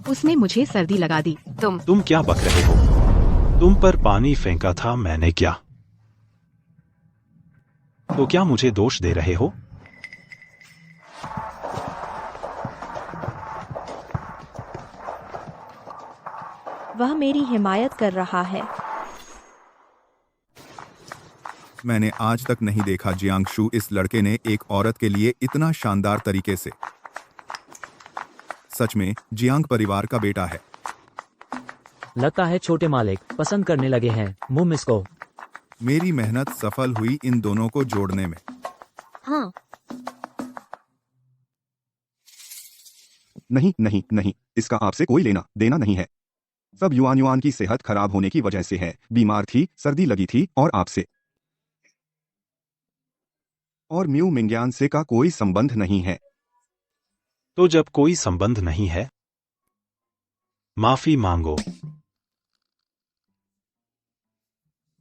उसने मुझे सर्दी लगा दी। तुम क्या बक रहे हो? तुम पर पानी फेंका था मैंने क्या? तो क्या मुझे दोष दे रहे हो? वह मेरी हिमायत कर रहा है। मैंने आज तक नहीं देखा जियांगशु, इस लड़के ने एक औरत के लिए इतना शानदार तरीके से। सच में जियांग परिवार का बेटा है। लगता है छोटे मालिक पसंद करने लगे हैं मू मिस को। मेरी मेहनत सफल हुई इन दोनों को जोड़ने में। हाँ, नहीं नहीं नहीं, इसका आपसे कोई लेना देना नहीं है। सब युआन युआन की सेहत खराब होने की वजह से है। बीमार थी, सर्दी लगी थी और आपसे और म्यू मिंगयान से का कोई संबंध नहीं है। तो जब कोई संबंध नहीं है, माफी मांगो।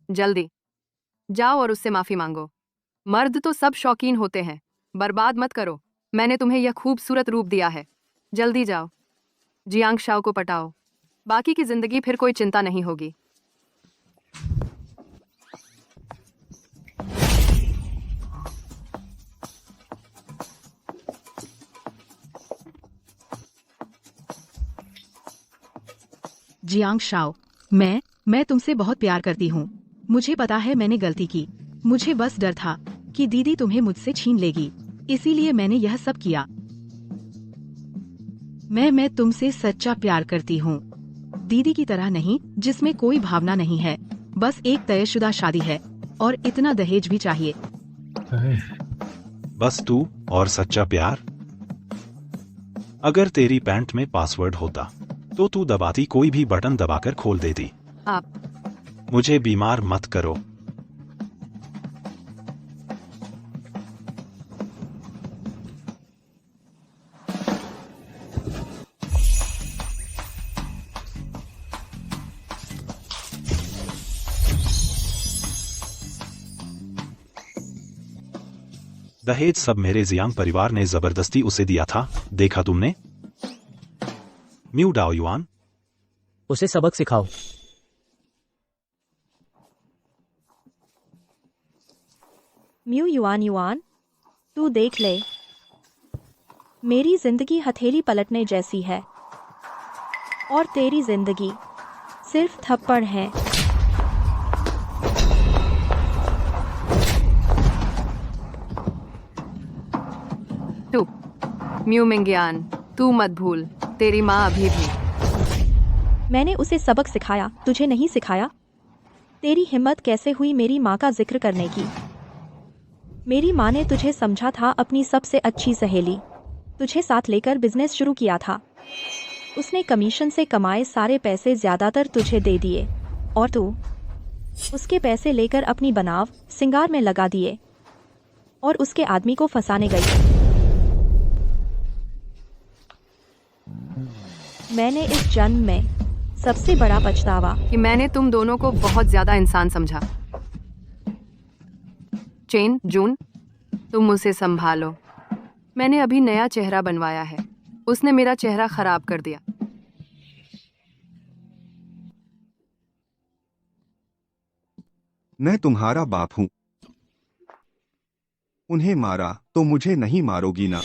जल्दी जाओ और उससे माफी मांगो। मर्द तो सब शौकीन होते हैं, बर्बाद मत करो। मैंने तुम्हें यह खूबसूरत रूप दिया है। जल्दी जाओ, जियांग शाओ को पटाओ। बाकी की जिंदगी फिर कोई चिंता नहीं होगी। जियांग शाओ, मैं तुमसे बहुत प्यार करती हूँ। मुझे पता है मैंने गलती की। मुझे बस डर था कि दीदी तुम्हें मुझसे छीन लेगी, इसीलिए मैंने यह सब किया। मैं तुमसे सच्चा प्यार करती हूँ, दीदी की तरह नहीं जिसमें कोई भावना नहीं है। बस एक तयशुदा शादी है और इतना दहेज भी चाहिए। बस तू और सच्चा प्यार। अगर तेरी पैंट में पासवर्ड होता तो तू दबाती, कोई भी बटन दबाकर खोल देती। आप मुझे बीमार मत करो। दहेज सब मेरे जियांग परिवार ने जबरदस्ती उसे दिया था, देखा तुमने? म्यू डाओ युआन, उसे सबक सिखाओ। म्यू युआन युआन, तू देख ले, मेरी जिंदगी हथेली पलटने जैसी है और तेरी जिंदगी सिर्फ थप्पड़ है। तू म्यू मिंगयान, तू मत भूल, तेरी माँ अभी भी। मैंने उसे सबक सिखाया, तुझे नहीं सिखाया? तेरी हिम्मत कैसे हुई मेरी माँ का जिक्र करने की? मेरी माँ ने तुझे समझा था अपनी सबसे अच्छी सहेली, तुझे साथ लेकर बिजनेस शुरू किया था। उसने कमीशन से कमाए सारे पैसे ज्यादातर तुझे दे दिए और तू उसके पैसे लेकर अपनी बनाव सिंगार में लगा दिए और उसके आदमी को फंसाने गई। मैंने इस जन्म में सबसे बड़ा पछतावा कि मैंने तुम दोनों को बहुत ज्यादा इंसान समझा। चेन, जून, तुम उसे संभालो। मैंने अभी नया चेहरा बनवाया है, उसने मेरा चेहरा खराब कर दिया। मैं तुम्हारा बाप हूं। उन्हें मारा तो मुझे नहीं मारोगी ना।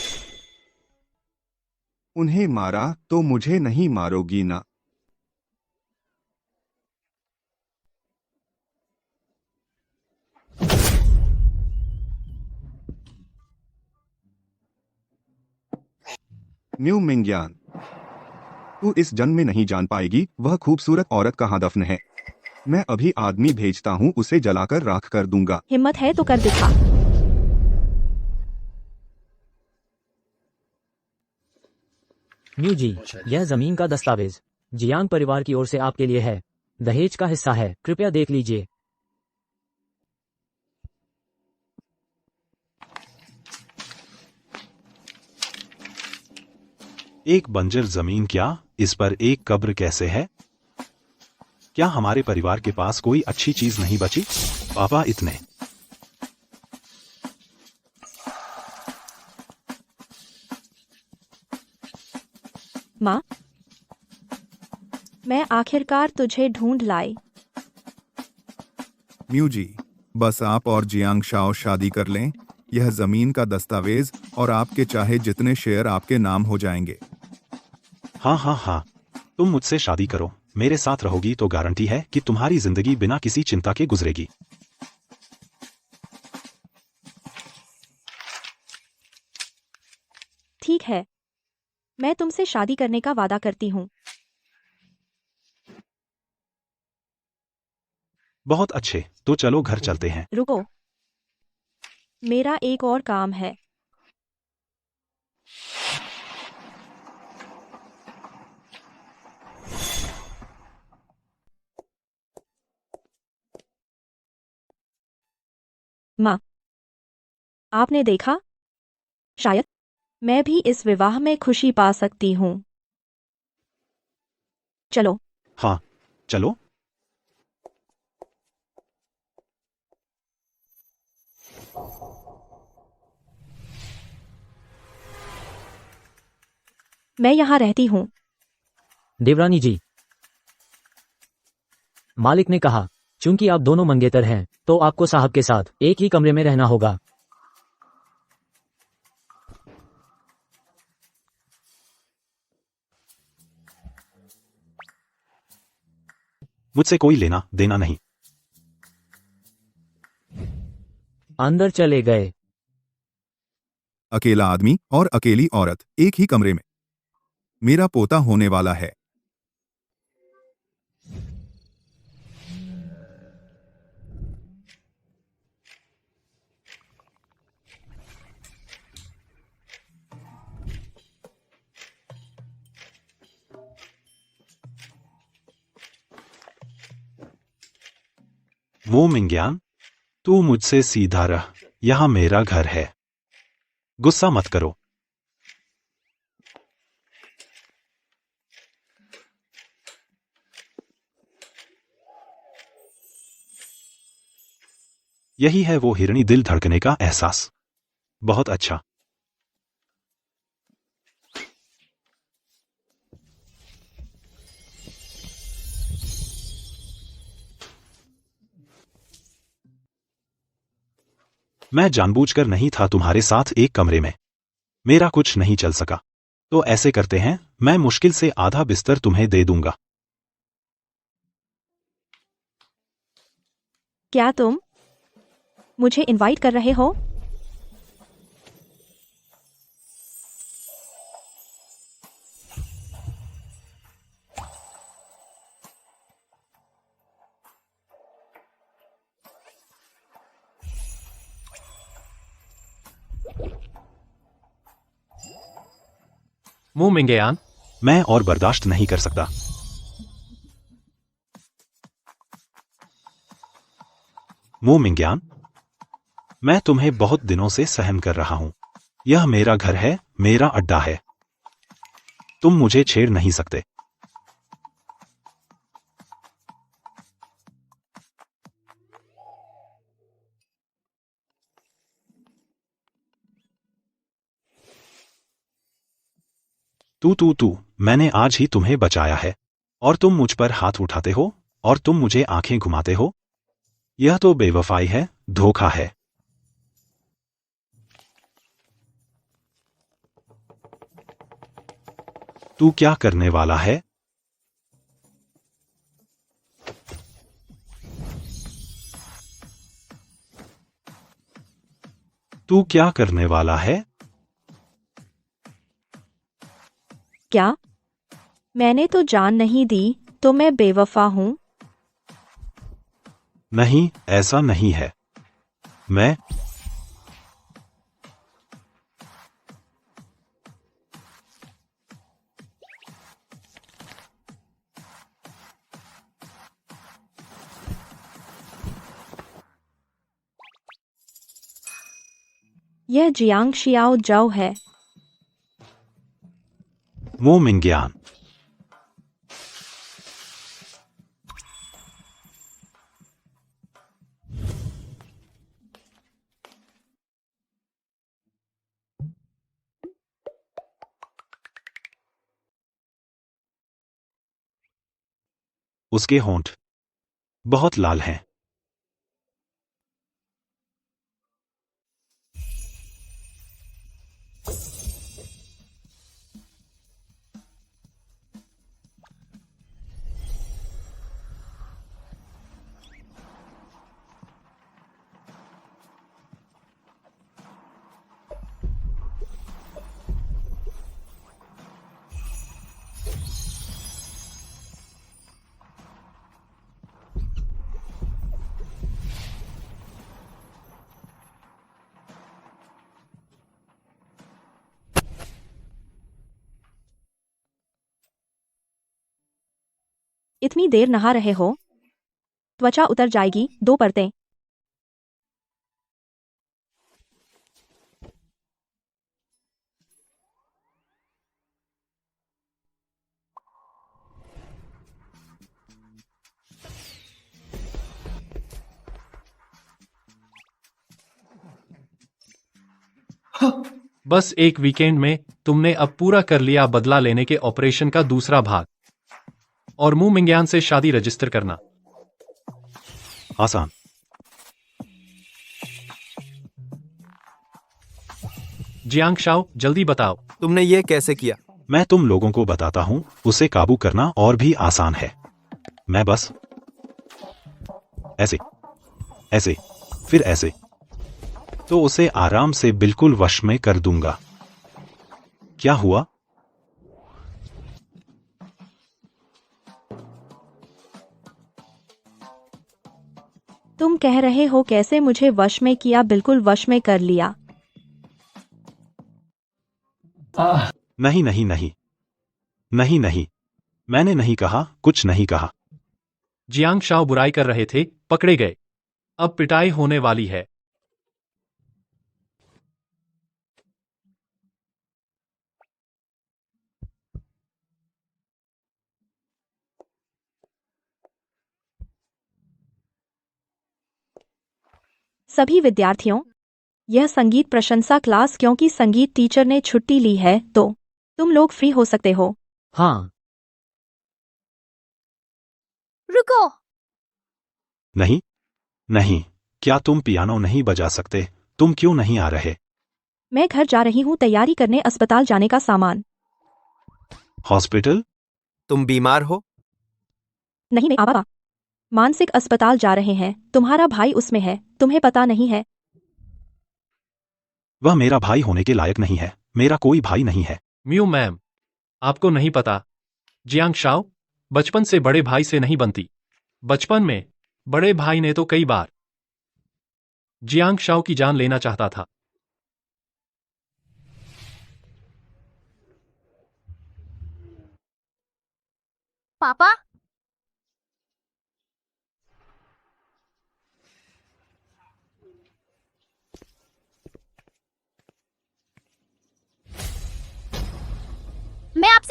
उन्हें मारा तो मुझे नहीं मारोगी ना। म्यू मिंग्यान, तू इस जन्म में नहीं जान पाएगी वह खूबसूरत औरत कहाँ दफन है। मैं अभी आदमी भेजता हूँ, उसे जलाकर राख कर दूंगा। हिम्मत है तो कर दिखा। म्यू जी, यह जमीन का दस्तावेज जियांग परिवार की ओर से आपके लिए है। दहेज का हिस्सा है, कृपया देख लीजिए। एक बंजर जमीन क्या? इस पर एक कब्र कैसे है? क्या हमारे परिवार के पास कोई अच्छी चीज नहीं बची? पापा इतने माँ, मैं आखिरकार तुझे ढूंढ लाई। म्यू जी, बस आप और जियांग शाओ शादी कर लें। यह जमीन का दस्तावेज और आपके चाहे जितने शेयर आपके नाम हो जाएंगे। हाँ हाँ हाँ, तुम मुझसे शादी करो, मेरे साथ रहोगी तो गारंटी है कि तुम्हारी जिंदगी बिना किसी चिंता के गुजरेगी। ठीक है, मैं तुमसे शादी करने का वादा करती हूँ। बहुत अच्छे, तो चलो घर चलते हैं। रुको, मेरा एक और काम है। माँ, आपने देखा? शायद मैं भी इस विवाह में खुशी पा सकती हूँ। चलो। हाँ, चलो। मैं यहाँ रहती हूँ। देवरानी जी, मालिक ने कहा चूंकि आप दोनों मंगेतर हैं तो आपको साहब के साथ एक ही कमरे में रहना होगा। मुझसे कोई लेना देना नहीं। अंदर चले गए। अकेला आदमी और अकेली औरत एक ही कमरे में। मेरा पोता होने वाला है। वो मिंग्यान, तू मुझसे सीधा रह, यहां मेरा घर है। गुस्सा मत करो। यही है वो हिरणी दिल धड़कने का एहसास। बहुत अच्छा। मैं जानबूझकर नहीं था तुम्हारे साथ एक कमरे में। मेरा कुछ नहीं चल सका। तो ऐसे करते हैं, मैं मुश्किल से आधा बिस्तर तुम्हें दे दूंगा। क्या तुम मुझे इनवाइट कर रहे हो? मू मिंगयान, मैं और बर्दाश्त नहीं कर सकता। मू मिंग्यान, मैं तुम्हें बहुत दिनों से सहन कर रहा हूं। यह मेरा घर है, मेरा अड्डा है। तुम मुझे छेड़ नहीं सकते। तू, मैंने आज ही तुम्हें बचाया है और तुम मुझ पर हाथ उठाते हो और तुम मुझे आंखें घुमाते हो। यह तो बेवफाई है, धोखा है। तू क्या करने वाला है? तू क्या करने वाला है? क्या? मैंने तो जान नहीं दी, तो मैं बेवफा हूँ? नहीं, ऐसा नहीं है। मैं यह जियांग शियाओ जाओ है। मू मिंग्यान, उसके होंठ बहुत लाल हैं। इतनी देर नहा रहे हो? त्वचा उतर जाएगी, 2 परतें। बस एक वीकेंड में तुमने अब पूरा कर लिया बदला लेने के ऑपरेशन का दूसरा भाग। और मू मिंग्यान से शादी रजिस्टर करना। आसान। जियांग शाओ, जल्दी बताओ। तुमने ये कैसे किया? मैं तुम लोगों को बताता हूं, उसे काबू करना और भी आसान है। मैं बस ऐसे, ऐसे, फिर ऐसे, तो उसे आराम से बिल्कुल वश में कर दूंगा। क्या हुआ? तुम कह रहे हो कैसे मुझे वश में किया? बिल्कुल वश में कर लिया। नहीं नहीं नहीं, नहीं नहीं, मैंने नहीं कहा, कुछ नहीं कहा। जियांग शाओ बुराई कर रहे थे, पकड़े गए। अब पिटाई होने वाली है। सभी विद्यार्थियों, यह संगीत प्रशंसा क्लास क्योंकि संगीत टीचर ने छुट्टी ली है, तो तुम लोग फ्री हो सकते हो। हाँ। रुको। नहीं, नहीं, क्या तुम पियानो नहीं बजा सकते? तुम क्यों नहीं आ रहे? मैं घर जा रही हूँ तैयारी करने, अस्पताल जाने का सामान। हॉस्पिटल? तुम बीमार हो? नहीं नहीं पापा, मानसिक अस्पताल जा रहे हैं। तुम्हारा भाई उसमें है, तुम्हें पता नहीं है? वह मेरा भाई होने के लायक नहीं है। मेरा कोई भाई नहीं है। म्यू मैम, आपको नहीं पता, जियांग शाओ बचपन से बड़े भाई से नहीं बनती। बचपन में बड़े भाई ने तो कई बार जियांग शाओ की जान लेना चाहता था। पापा,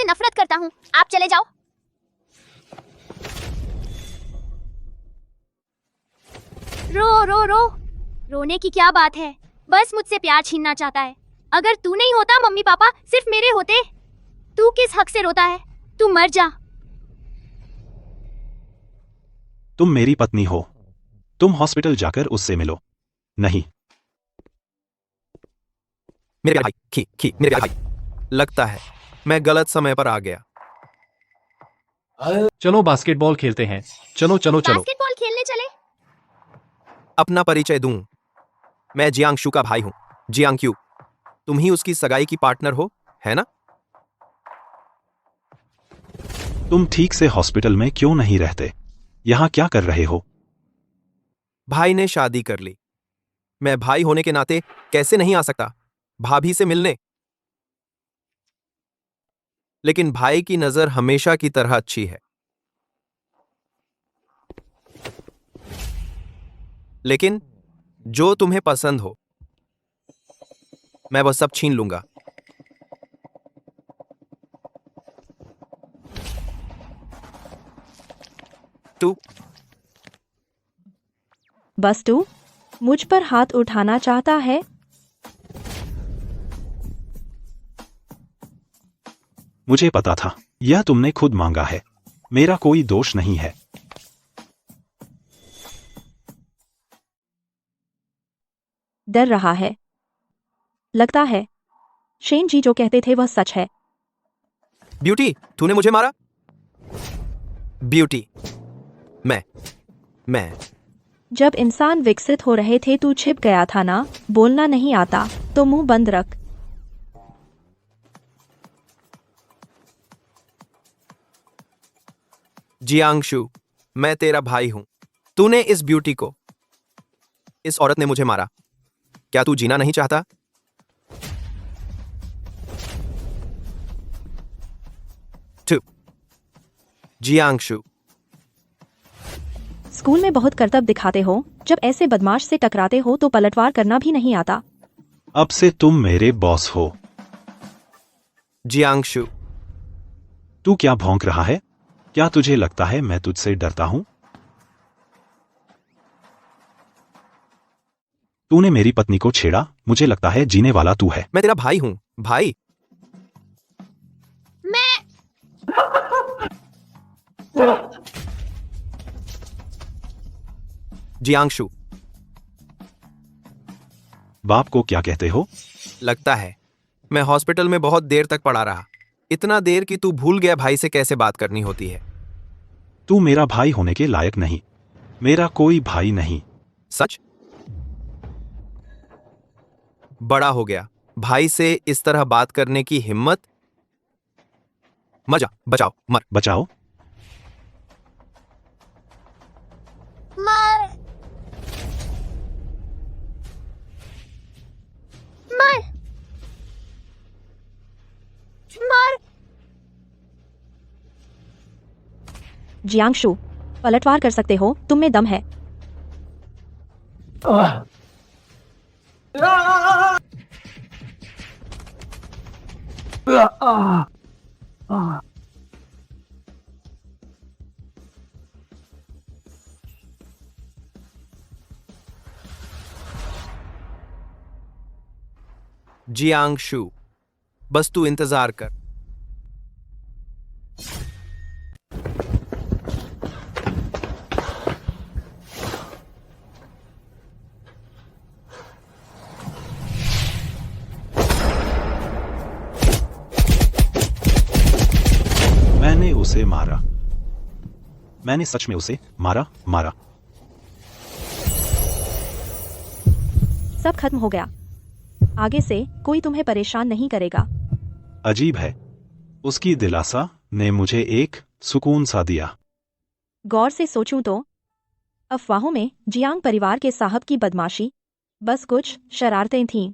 आपसे नफरत करता हूँ। आप चले जाओ। रो रो रो। रोने की क्या बात है? बस मुझसे प्यार छीनना चाहता है। अगर तू नहीं होता मम्मी पापा सिर्फ मेरे होते। तू किस हक से रोता है? तू मर जा। तुम मेरी पत्नी हो। तुम हॉस्पिटल जाकर उससे मिलो। नहीं। मेरे प्यारे भाई, मेरे प्यारे भाई, लगता है मैं गलत समय पर आ गया। चलो बास्केटबॉल खेलते हैं। चलो चलो चलो। बास्केटबॉल खेलने चले। अपना परिचय दूं, मैं जियांगशु का भाई हूं, जियांगक्यू। तुम ही उसकी सगाई की पार्टनर हो, है ना? तुम ठीक से हॉस्पिटल में क्यों नहीं रहते? यहाँ क्या कर रहे हो? भाई ने शादी कर ली। मैं भाई होने के नाते कैसे नहीं आ सकता भाभी से मिलने? लेकिन भाई की नजर हमेशा की तरह अच्छी है। लेकिन जो तुम्हें पसंद हो मैं वह सब छीन लूंगा। तू बस तू मुझ पर हाथ उठाना चाहता है? मुझे पता था। यह तुमने खुद मांगा है। मेरा कोई दोष नहीं है। डर रहा है। लगता है शेन जी जो कहते थे वह सच है। ब्यूटी, तूने मुझे मारा? ब्यूटी, मैं जब इंसान विकसित हो रहे थे तू छिप गया था ना। बोलना नहीं आता तो मुंह बंद रख। जियांगशु, मैं तेरा भाई हूं। तूने इस ब्यूटी को, इस औरत ने मुझे मारा। क्या तू जीना नहीं चाहता? जियांगशु, स्कूल में बहुत करतब दिखाते हो। जब ऐसे बदमाश से टकराते हो तो पलटवार करना भी नहीं आता। अब से तुम मेरे बॉस हो। जियांगशु, तू क्या भौंक रहा है? क्या तुझे लगता है मैं तुझसे डरता हूं? तूने मेरी पत्नी को छेड़ा। मुझे लगता है जीने वाला तू है। मैं तेरा भाई हूं। भाई, जियांगशु, बाप को क्या कहते हो? लगता है मैं हॉस्पिटल में बहुत देर तक पड़ा रहा। इतना देर कि तू भूल गया भाई से कैसे बात करनी होती है। तू मेरा भाई होने के लायक नहीं। मेरा कोई भाई नहीं। सच? बड़ा हो गया भाई से इस तरह बात करने की हिम्मत? मजा बचाओ, मर। बचाओ? मर मर मर। जियांगशु, पलटवार कर सकते हो। तुम में दम है। जियांगशु, बस तू इंतजार कर। मैंने उसे मारा। मैंने सच में उसे मारा। सब खत्म हो गया। आगे से कोई तुम्हें परेशान नहीं करेगा। अजीब है। उसकी दिलासा ने मुझे एक सुकून सा दिया। गौर से सोचूं तो अफवाहों में जियांग परिवार के साहब की बदमाशी बस कुछ शरारतें थीं।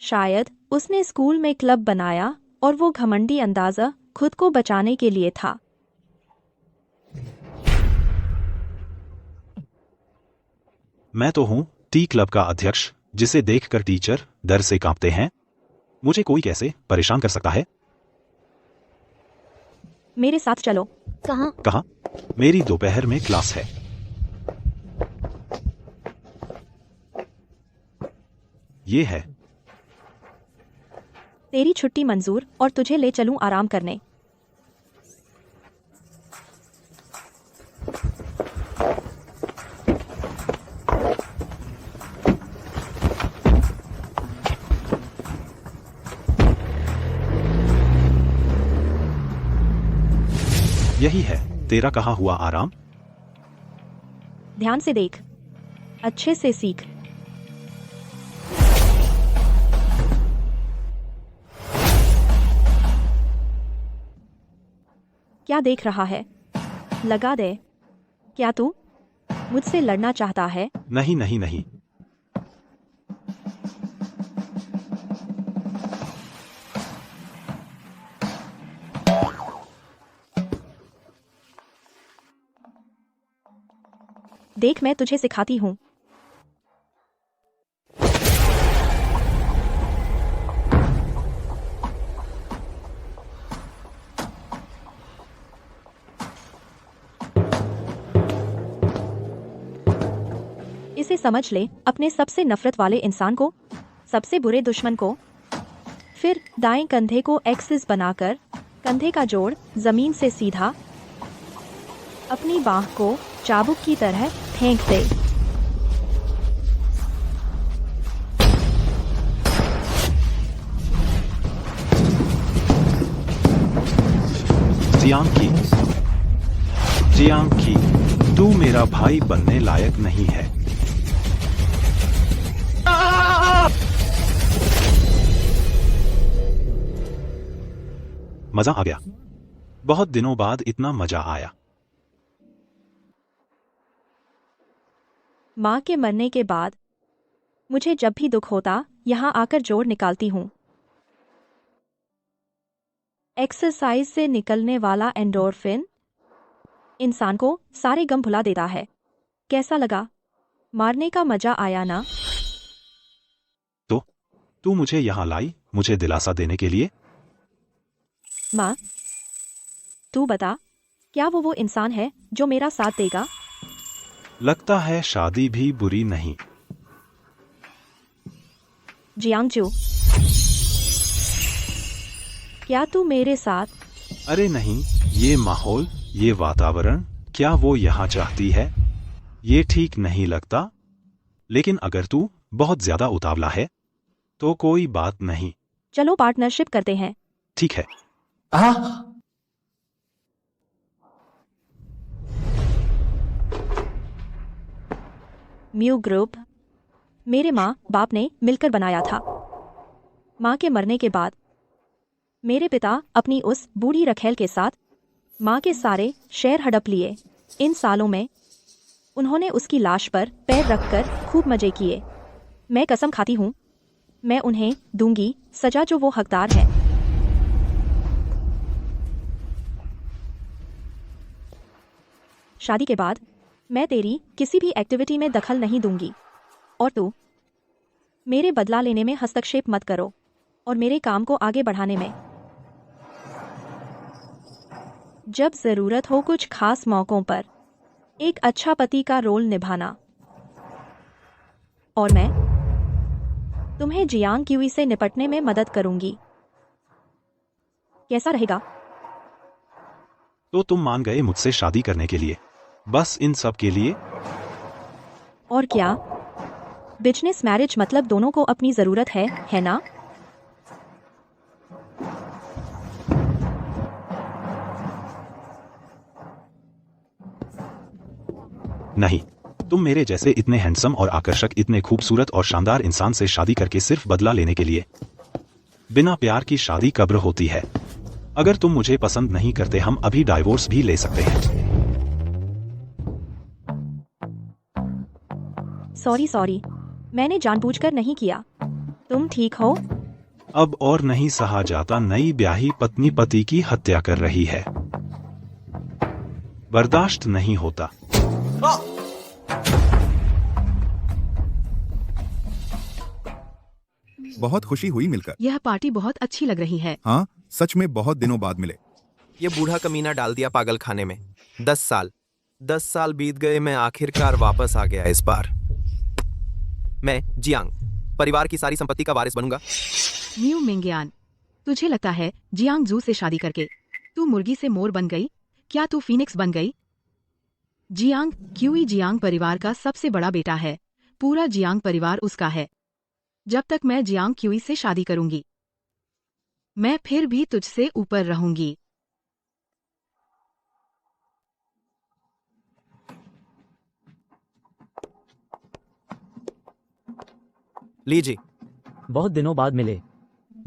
शायद उसने स्कूल में क्लब बनाया और वो घमंडी अंदाजा खुद को बचाने के लिए था। मैं तो हूं टी क्लब का अध्यक्ष, जिसे देखकर टीचर डर से कांपते हैं। मुझे कोई कैसे परेशान कर सकता है? मेरे साथ चलो। कहाँ? कहा? मेरी दोपहर में क्लास है। ये है। तेरी छुट्टी मंजूर और तुझे ले चलूं आराम करने। यही है तेरा कहा हुआ आराम। ध्यान से देख, अच्छे से सीख। क्या देख रहा है? लगा दे। क्या तू मुझसे लड़ना चाहता है? नहीं नहीं नहीं। देख, मैं तुझे सिखाती हूँ। इसे समझ ले, अपने सबसे नफरत वाले इंसान को, सबसे बुरे दुश्मन को। फिर दाएं कंधे को एक्सिस बनाकर कंधे का जोड़ जमीन से सीधा, अपनी बाह को चाबुक की तरह फेंक दे। जियांग, तू मेरा भाई बनने लायक नहीं है। मजा आ गया। बहुत दिनों बाद इतना मजा आया। माँ के मरने के बाद मुझे जब भी दुख होता, यहाँ आकर जोड़ निकालती हूँ। एक्सरसाइज से निकलने वाला एंडोर्फिन इंसान को सारे गम भुला देता है। कैसा लगा? मारने का मजा आया ना? तो तू मुझे यहाँ लाई मुझे दिलासा देने के लिए? माँ, तू बता, क्या वो इंसान है जो मेरा साथ देगा? लगता है शादी भी बुरी नहीं। जियांगजू, क्या तू मेरे साथ? अरे नहीं, ये माहौल, ये वातावरण, क्या वो यहाँ चाहती है? ये ठीक नहीं लगता। लेकिन अगर तू बहुत ज्यादा उतावला है तो कोई बात नहीं। चलो पार्टनरशिप करते हैं। ठीक है। म्यू ग्रुप मेरे माँ बाप ने मिलकर बनाया था। माँ के मरने के बाद मेरे पिता अपनी उस बूढ़ी रखेल के साथ माँ के सारे शेयर हड़प लिए। इन सालों में उन्होंने उसकी लाश पर पैर रखकर खूब मजे किए। मैं कसम खाती हूँ, मैं उन्हें दूंगी सजा जो वो हकदार है। शादी के बाद मैं तेरी किसी भी एक्टिविटी में दखल नहीं दूंगी। और तू मेरे बदला लेने में हस्तक्षेप मत करो और मेरे काम को आगे बढ़ाने में। जब जरूरत हो कुछ खास मौकों पर एक अच्छा पति का रोल निभाना। और मैं तुम्हें जियांग क्यूई से निपटने में मदद करूंगी। कैसा रहेगा? तो तुम मान गए मुझसे शादी करने के लिए, बस इन सब के लिए? और क्या, बिजनेस मैरिज मतलब दोनों को अपनी जरूरत है ना? नहीं, तुम मेरे जैसे इतने हैंडसम और आकर्षक, इतने खूबसूरत और शानदार इंसान से शादी करके सिर्फ बदला लेने के लिए? बिना प्यार की शादी कब्र होती है। अगर तुम मुझे पसंद नहीं करते, हम अभी डाइवोर्स भी ले सकते हैं। सॉरी, मैंने जानबूझकर नहीं किया। तुम ठीक हो? अब और नहीं सहा जाता, नई ब्याही पत्नी पति की हत्या कर रही है। बर्दाश्त नहीं होता। बहुत खुशी हुई मिलकर। यह पार्टी बहुत अच्छी लग रही है। हाँ, सच में बहुत दिनों बाद मिले। ये बूढ़ा कमीना डाल दिया पागल खाने में। 10 साल बीत गए, मैं आखिरकार वापस आ गया इस बार। मैं जियांग परिवार की सारी संपत्ति का वारिस बनूंगा। म्यू मिंगयान, तुझे लगता है जियांग जू से शादी करके तू मुर्गी से मोर बन गई? क्या तू फीनिक्स बन गई? जियांग क्यूई जियांग परिवार का सबसे बड़ा बेटा है। पूरा जियांग परिवार उसका है। जब तक मैं जियांग क्यूई से शादी करूंगी, मैं फिर भी तुझसे ऊपर रहूंगी। लीजिए। बहुत दिनों बाद मिले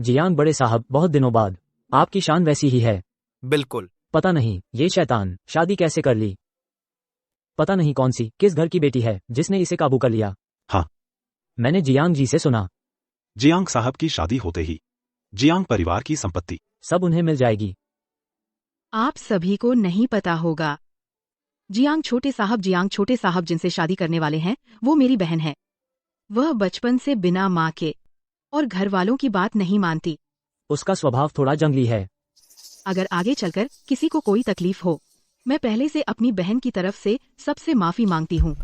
जियांग बड़े साहब, बहुत दिनों बाद। आपकी शान वैसी ही है। बिल्कुल। पता नहीं ये शैतान शादी कैसे कर ली। पता नहीं कौन सी किस घर की बेटी है जिसने इसे काबू कर लिया। हाँ, मैंने जियांग जी से सुना। जियांग साहब की शादी होते ही जियांग परिवार की संपत्ति सब उन्हें मिल जाएगी। आप सभी को नहीं पता होगा, जियांग छोटे साहब जिनसे शादी करने वाले हैं, वो मेरी बहन है। वह बचपन से बिना माँ के और घर वालों की बात नहीं मानती। उसका स्वभाव थोड़ा जंगली है। अगर आगे चलकर किसी को कोई तकलीफ हो, मैं पहले से अपनी बहन की तरफ से सबसे माफी मांगती हूँ।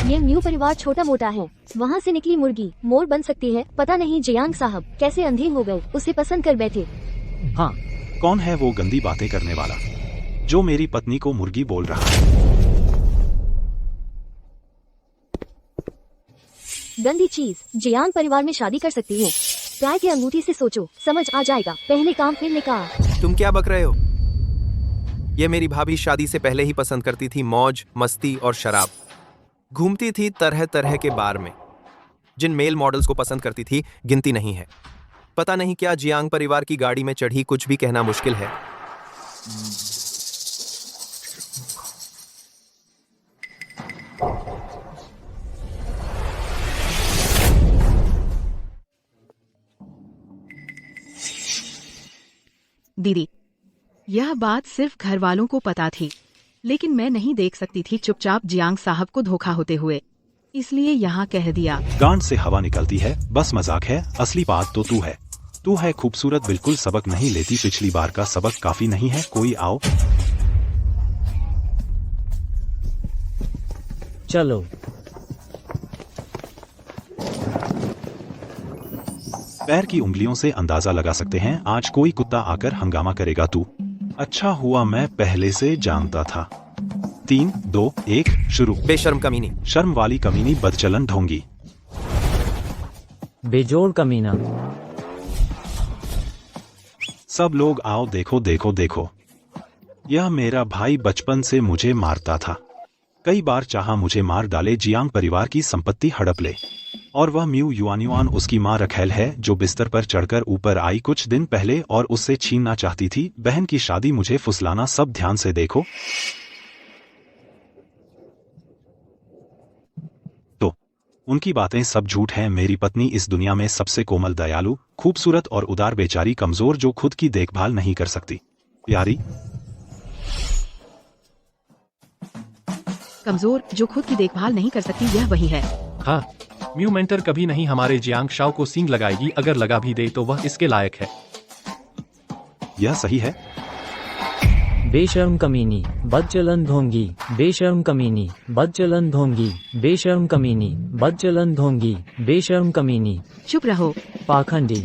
ये म्यू परिवार छोटा मोटा है। वहाँ से निकली मुर्गी मोर बन सकती है। पता नहीं जियांग साहब कैसे अंधे हो गए, उसे पसंद कर बैठे। हाँ, कौन है वो गंदी बातें करने वाला जो मेरी पत्नी को मुर्गी बोल रहा है? गंदी चीज। जियांग परिवार में शादी कर सकती हूँ। प्यार की अंगूठी से सोचो, समझ आ जाएगा। पहले काम फिर निकाह। तुम क्या बक रहे हो? ये मेरी भाभी शादी से पहले ही पसंद करती थी मौज मस्ती और शराब। घूमती थी तरह तरह के बार में। जिन मेल मॉडल्स को पसंद करती थी गिनती नहीं है। पता नहीं क्या जियांग परिवार की गाड़ी में चढ़ी, कुछ भी कहना मुश्किल है। दीदी, यह बात सिर्फ घर वालों को पता थी, लेकिन मैं नहीं देख सकती थी चुपचाप जियांग साहब को धोखा होते हुए, इसलिए यहाँ कह दिया। गांड से हवा निकलती है, बस मजाक है, असली बात तो तू है खूबसूरत, बिल्कुल सबक नहीं लेती। पिछली बार का सबक काफी नहीं है? कोई आओ। चलो। पैर की उंगलियों से अंदाजा लगा सकते हैं आज कोई कुत्ता आकर हंगामा करेगा। तू अच्छा हुआ मैं पहले से जानता था। 3, 2, 1 शुरू। बेशर्म कमीनी। शर्म वाली कमीनी, बदचलन ढोंगी। बेजोड़ कमीना। सब लोग आओ, देखो देखो देखो, यह मेरा भाई बचपन से मुझे मारता था। कई बार चाहा मुझे मार डाले, जियांग परिवार की संपत्ति हड़प ले। और वह म्यू युआन उसकी मां रखेल है जो बिस्तर पर चढ़कर ऊपर आई कुछ दिन पहले और उससे छीनना चाहती थी बहन की शादी, मुझे फुसलाना। सब ध्यान से देखो। तो उनकी बातें सब झूठ हैं। मेरी पत्नी इस दुनिया में सबसे कोमल, दयालु, खूबसूरत और उदार, बेचारी कमजोर जो खुद की देखभाल नहीं कर सकती। प्यारी कमजोर जो खुद की देखभाल नहीं कर सकती, यह वही है। हाँ, म्यू मेंटर कभी नहीं हमारे जियांग शाओ को सींग लगाएगी। अगर लगा भी दे तो वह इसके लायक है। यह सही है। बेशर्म कमीनी, बदचलन ढोंगी। बेशर्म कमीनी, बदचलन ढोंगी। बेशर्म कमीनी, बदचलन ढोंगी। बेशर्म कमीनी। चुप रहो। पाखंडी।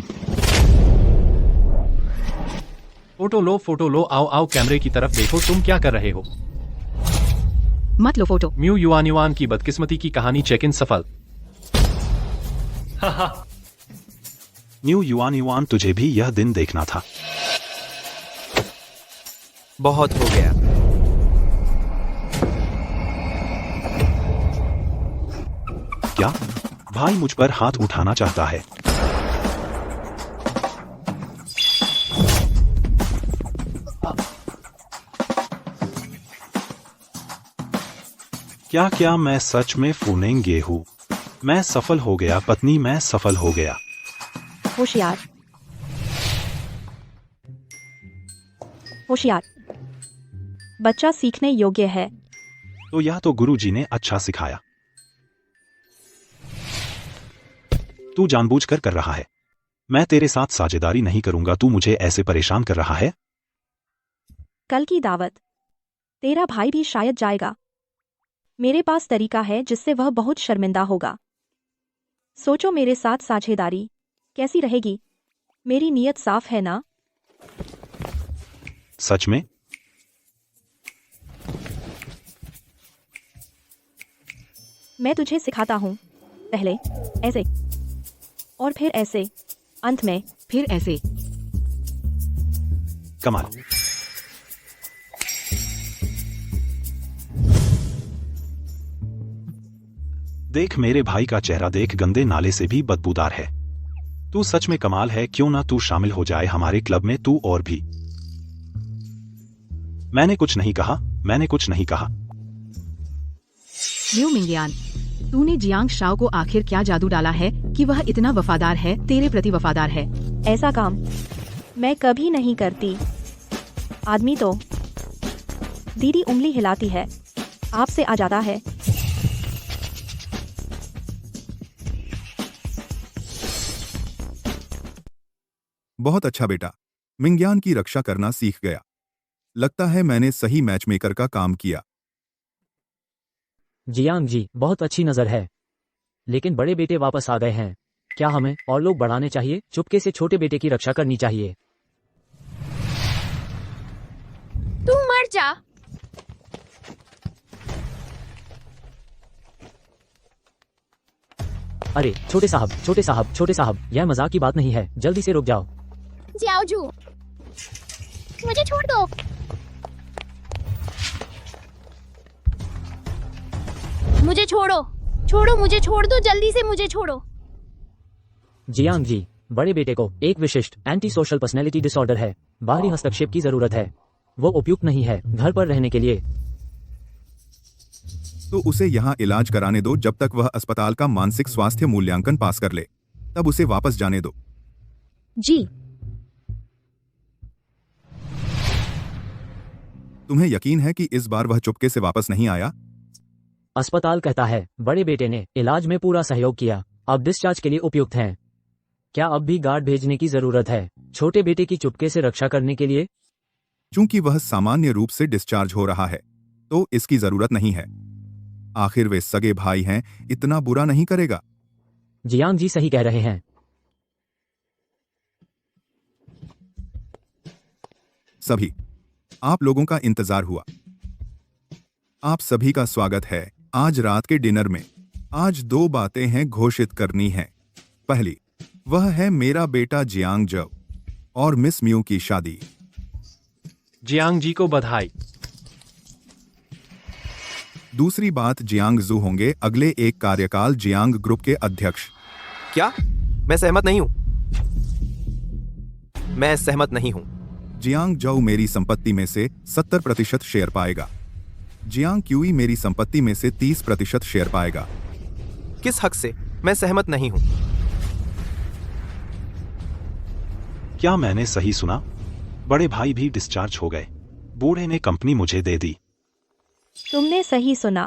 फोटो लो, आओ कैमरे की तरफ देखो। तुम क्या कर रहे हो? मत लो फोटो। म्यू युआन की बदकिस्मती की कहानी चेक इन सफल। म्यू युआन, तुझे भी यह दिन देखना था। बहुत हो गया। क्या भाई मुझ पर हाथ उठाना चाहता है? क्या मैं सच में फूनेंगे हूँ? मैं सफल हो गया पत्नी, मैं सफल हो गया। होशियार, होशियार, बच्चा सीखने योग्य है। तो यह तो गुरुजी ने अच्छा सिखाया। तू जानबूझकर कर रहा है। मैं तेरे साथ साझेदारी नहीं करूंगा, तू मुझे ऐसे परेशान कर रहा है। कल की दावत तेरा भाई भी शायद जाएगा। मेरे पास तरीका है जिससे वह बहुत शर्मिंदा होगा। सोचो मेरे साथ साझेदारी कैसी रहेगी। मेरी नीयत साफ है ना? सच में? मैं तुझे सिखाता हूँ। पहले ऐसे और फिर ऐसे, अंत में फिर ऐसे। कमाल। देख मेरे भाई का चेहरा देख, गंदे नाले से भी बदबूदार है। तू सच में कमाल है, क्यों ना तू शामिल हो जाए हमारे क्लब में, तू और भी। मैंने कुछ नहीं कहा, मैंने कुछ नहीं कहा। म्यू मिंगयान, तूने जियांग शाओ को आखिर क्या जादू डाला है कि वह इतना वफादार है, तेरे प्रति वफादार है? ऐसा काम मैं कभी नहीं करती। आदमी तो दीदी उंगली हिलाती है, आपसे आ जाता है। बहुत अच्छा बेटा, मिंग्यान की रक्षा करना सीख गया। लगता है मैंने सही मैचमेकर का काम किया। जियांग जी, बहुत अच्छी नजर है, लेकिन बड़े बेटे वापस आ गए हैं। क्या हमें और लोग बढ़ाने चाहिए? चुपके से छोटे बेटे की रक्षा करनी चाहिए। तू मर जा। अरे छोटे साहब, छोटे साहब, छोटे साहब, यह मजाक की बात नहीं है, जल्दी से रुक जाओ। जियाओजू, मुझे छोड़ दो। मुझे छोड़ो, छोड़ो, मुझे छोड़ दो, जल्दी से मुझे छोड़ो। जियांग जी, बड़े बेटे को एक विशिष्ट एंटी सोशल पर्सनैलिटी डिसऑर्डर है। बाहरी हस्तक्षेप की जरूरत है। वो उपयुक्त नहीं है घर पर रहने के लिए। तो उसे यहाँ इलाज कराने दो जब तक वह अस्पताल का मानसिक स्वास्थ्य मूल्यांकन पास कर ले, तब उसे वापस जाने दो। जी। तुम्हें यकीन है कि इस बार वह चुपके से वापस नहीं आया? अस्पताल कहता है बड़े बेटे ने इलाज में पूरा सहयोग किया, अब डिस्चार्ज के लिए उपयुक्त हैं। क्या अब भी गार्ड भेजने की जरूरत है छोटे बेटे की चुपके से रक्षा करने के लिए? चूंकि वह सामान्य रूप से डिस्चार्ज हो रहा है, तो इसकी जरूरत नहीं है। आखिर वे सगे भाई हैं, इतना बुरा नहीं करेगा। जियांग जी सही कह रहे हैं। सभी आप लोगों का इंतजार हुआ। आप सभी का स्वागत है आज रात के डिनर में। आज दो बातें हैं घोषित करनी है। पहली, वह है मेरा बेटा जियांग जौ और मिस म्यू की शादी। जियांग जी को बधाई। दूसरी बात, जियांग जू होंगे अगले एक कार्यकाल जियांग ग्रुप के अध्यक्ष। क्या? मैं सहमत नहीं हूं। मैं सहमत नहीं हूं। जियांग जौ मेरी संपत्ति में से 70% शेयर पाएगा। जियांग क्यूई मेरी संपत्ति में से 30% शेयर पाएगा। किस हक से? मैं सहमत नहीं हूं। क्या मैंने सही सुना? बड़े भाई भी डिस्चार्ज हो गए, बूढ़े ने कंपनी मुझे दे दी। तुमने सही सुना।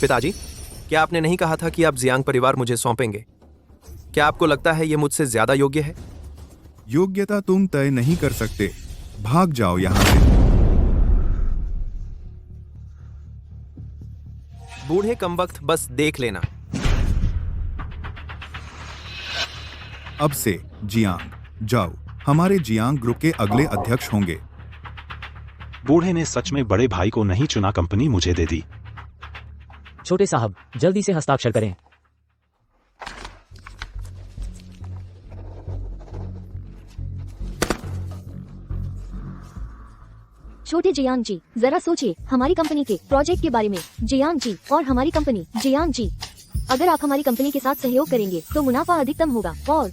पिताजी, क्या आपने नहीं कहा था कि आप जियांग परिवार मुझे सौंपेंगे? क्या आपको लगता है यह मुझसे ज्यादा योग्य है? योग्यता तुम तय नहीं कर सकते। भाग जाओ यहां से। बूढ़े कमबख्त, बस देख लेना। अब से जियांग जाओ हमारे जियांग ग्रुप के अगले अध्यक्ष होंगे। बूढ़े ने सच में बड़े भाई को नहीं चुना, कंपनी मुझे दे दी। छोटे साहब, जल्दी से हस्ताक्षर करें। छोटे जियांग जी, जरा सोचिए हमारी कंपनी के प्रोजेक्ट के बारे में। जियांग जी और हमारी कंपनी। जियांग जी, अगर आप हमारी कंपनी के साथ सहयोग करेंगे तो मुनाफा अधिकतम होगा। और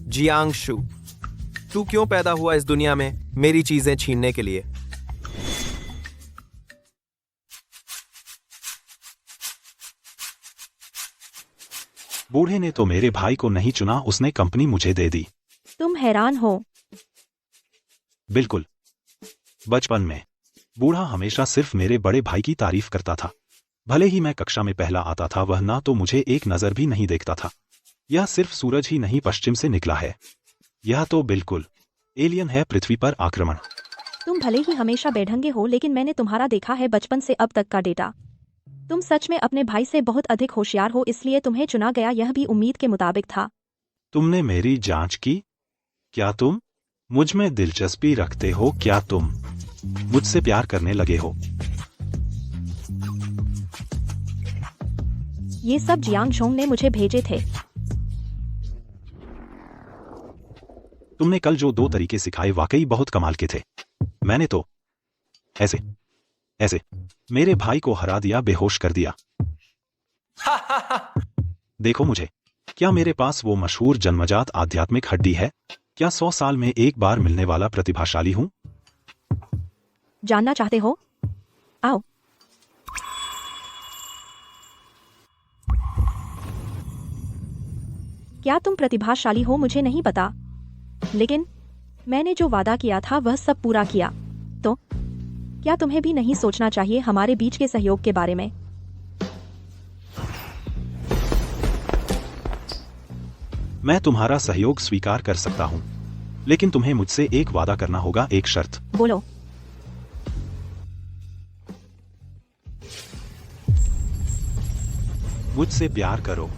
जियांग शू, तू क्यों पैदा हुआ इस दुनिया में मेरी चीजें छीनने के लिए? बूढ़े ने तो मेरे भाई को नहीं चुना, उसने कंपनी मुझे दे दी। तुम हैरान हो? बिल्कुल। बचपन में बूढ़ा हमेशा सिर्फ मेरे बड़े भाई की तारीफ करता था। भले ही मैं कक्षा में पहला आता था, वह ना तो मुझे एक नजर भी नहीं देखता था। यह सिर्फ सूरज ही नहीं पश्चिम से निकला है। यह तो बिल्कुल एलियन है, पृथ्वी पर आक्रमण। तुम भले ही हमेशा बेढंगे हो, लेकिन मैंने तुम्हारा देखा है बचपन से अब तक का डेटा। तुम सच में अपने भाई से बहुत अधिक होशियार हो, इसलिए तुम्हें चुना गया। यह भी उम्मीद के मुताबिक था। तुमने मेरी जांच की? क्या तुम मुझ में दिलचस्पी रखते हो? क्या तुम मुझसे प्यार करने लगे हो? ये सब जियांग झोंग ने मुझे भेजे थे। तुमने कल जो 2 तरीके सिखाए वाकई बहुत कमाल के थे। मैंने तो ऐसे ऐसे मेरे भाई को हरा दिया, बेहोश कर दिया। देखो मुझे, क्या मेरे पास वो मशहूर जन्मजात आध्यात्मिक हड्डी है? क्या 100 साल में एक बार मिलने वाला प्रतिभाशाली हूं? जानना चाहते हो? आओ। क्या तुम प्रतिभाशाली हो? मुझे नहीं पता, लेकिन मैंने जो वादा किया था वह सब पूरा किया। तो क्या तुम्हें भी नहीं सोचना चाहिए हमारे बीच के सहयोग के बारे में? मैं तुम्हारा सहयोग स्वीकार कर सकता हूं, लेकिन तुम्हें मुझसे एक वादा करना होगा, एक शर्त। बोलो। मुझसे प्यार करो।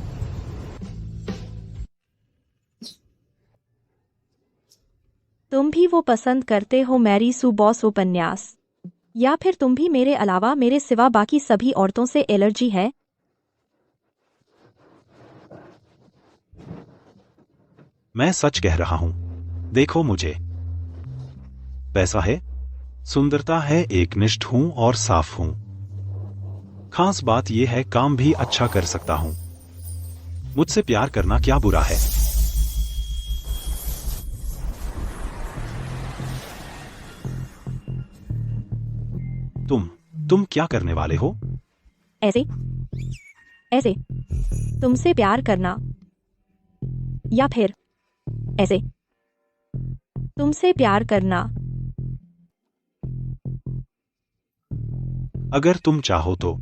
तुम भी वो पसंद करते हो, मैरी सू बॉस उपन्यास? या फिर तुम भी मेरे अलावा, मेरे सिवा बाकी सभी औरतों से एलर्जी है? मैं सच कह रहा हूं। देखो मुझे, पैसा है, सुंदरता है, एकनिष्ठ हूं और साफ हूं। खास बात यह है, काम भी अच्छा कर सकता हूं। मुझसे प्यार करना क्या बुरा है? तुम क्या करने वाले हो? ऐसे ऐसे तुमसे प्यार करना, या फिर ऐसे तुमसे प्यार करना? अगर तुम चाहो तो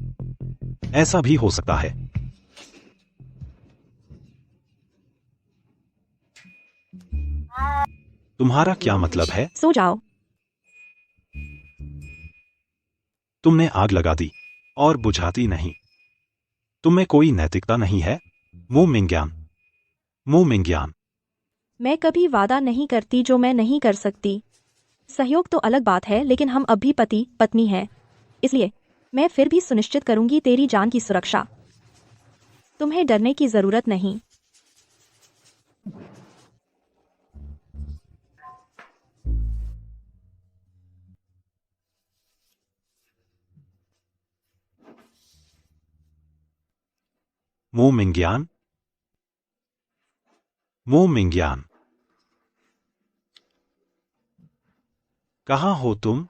ऐसा भी हो सकता है। तुम्हारा क्या मतलब है? सो जाओ। तुमने आग लगा दी और बुझाती नहीं। तुम्हें कोई नैतिकता नहीं है। मू मिंग्यान, मू मिंग्यान। मैं कभी वादा नहीं करती जो मैं नहीं कर सकती। सहयोग तो अलग बात है, लेकिन हम अब भी पति पत्नी हैं। इसलिए मैं फिर भी सुनिश्चित करूंगी तेरी जान की सुरक्षा। तुम्हें डरने की जरूरत नहीं। मू मिंग्यान, मू मिंग्यान। कहाँ हो तुम?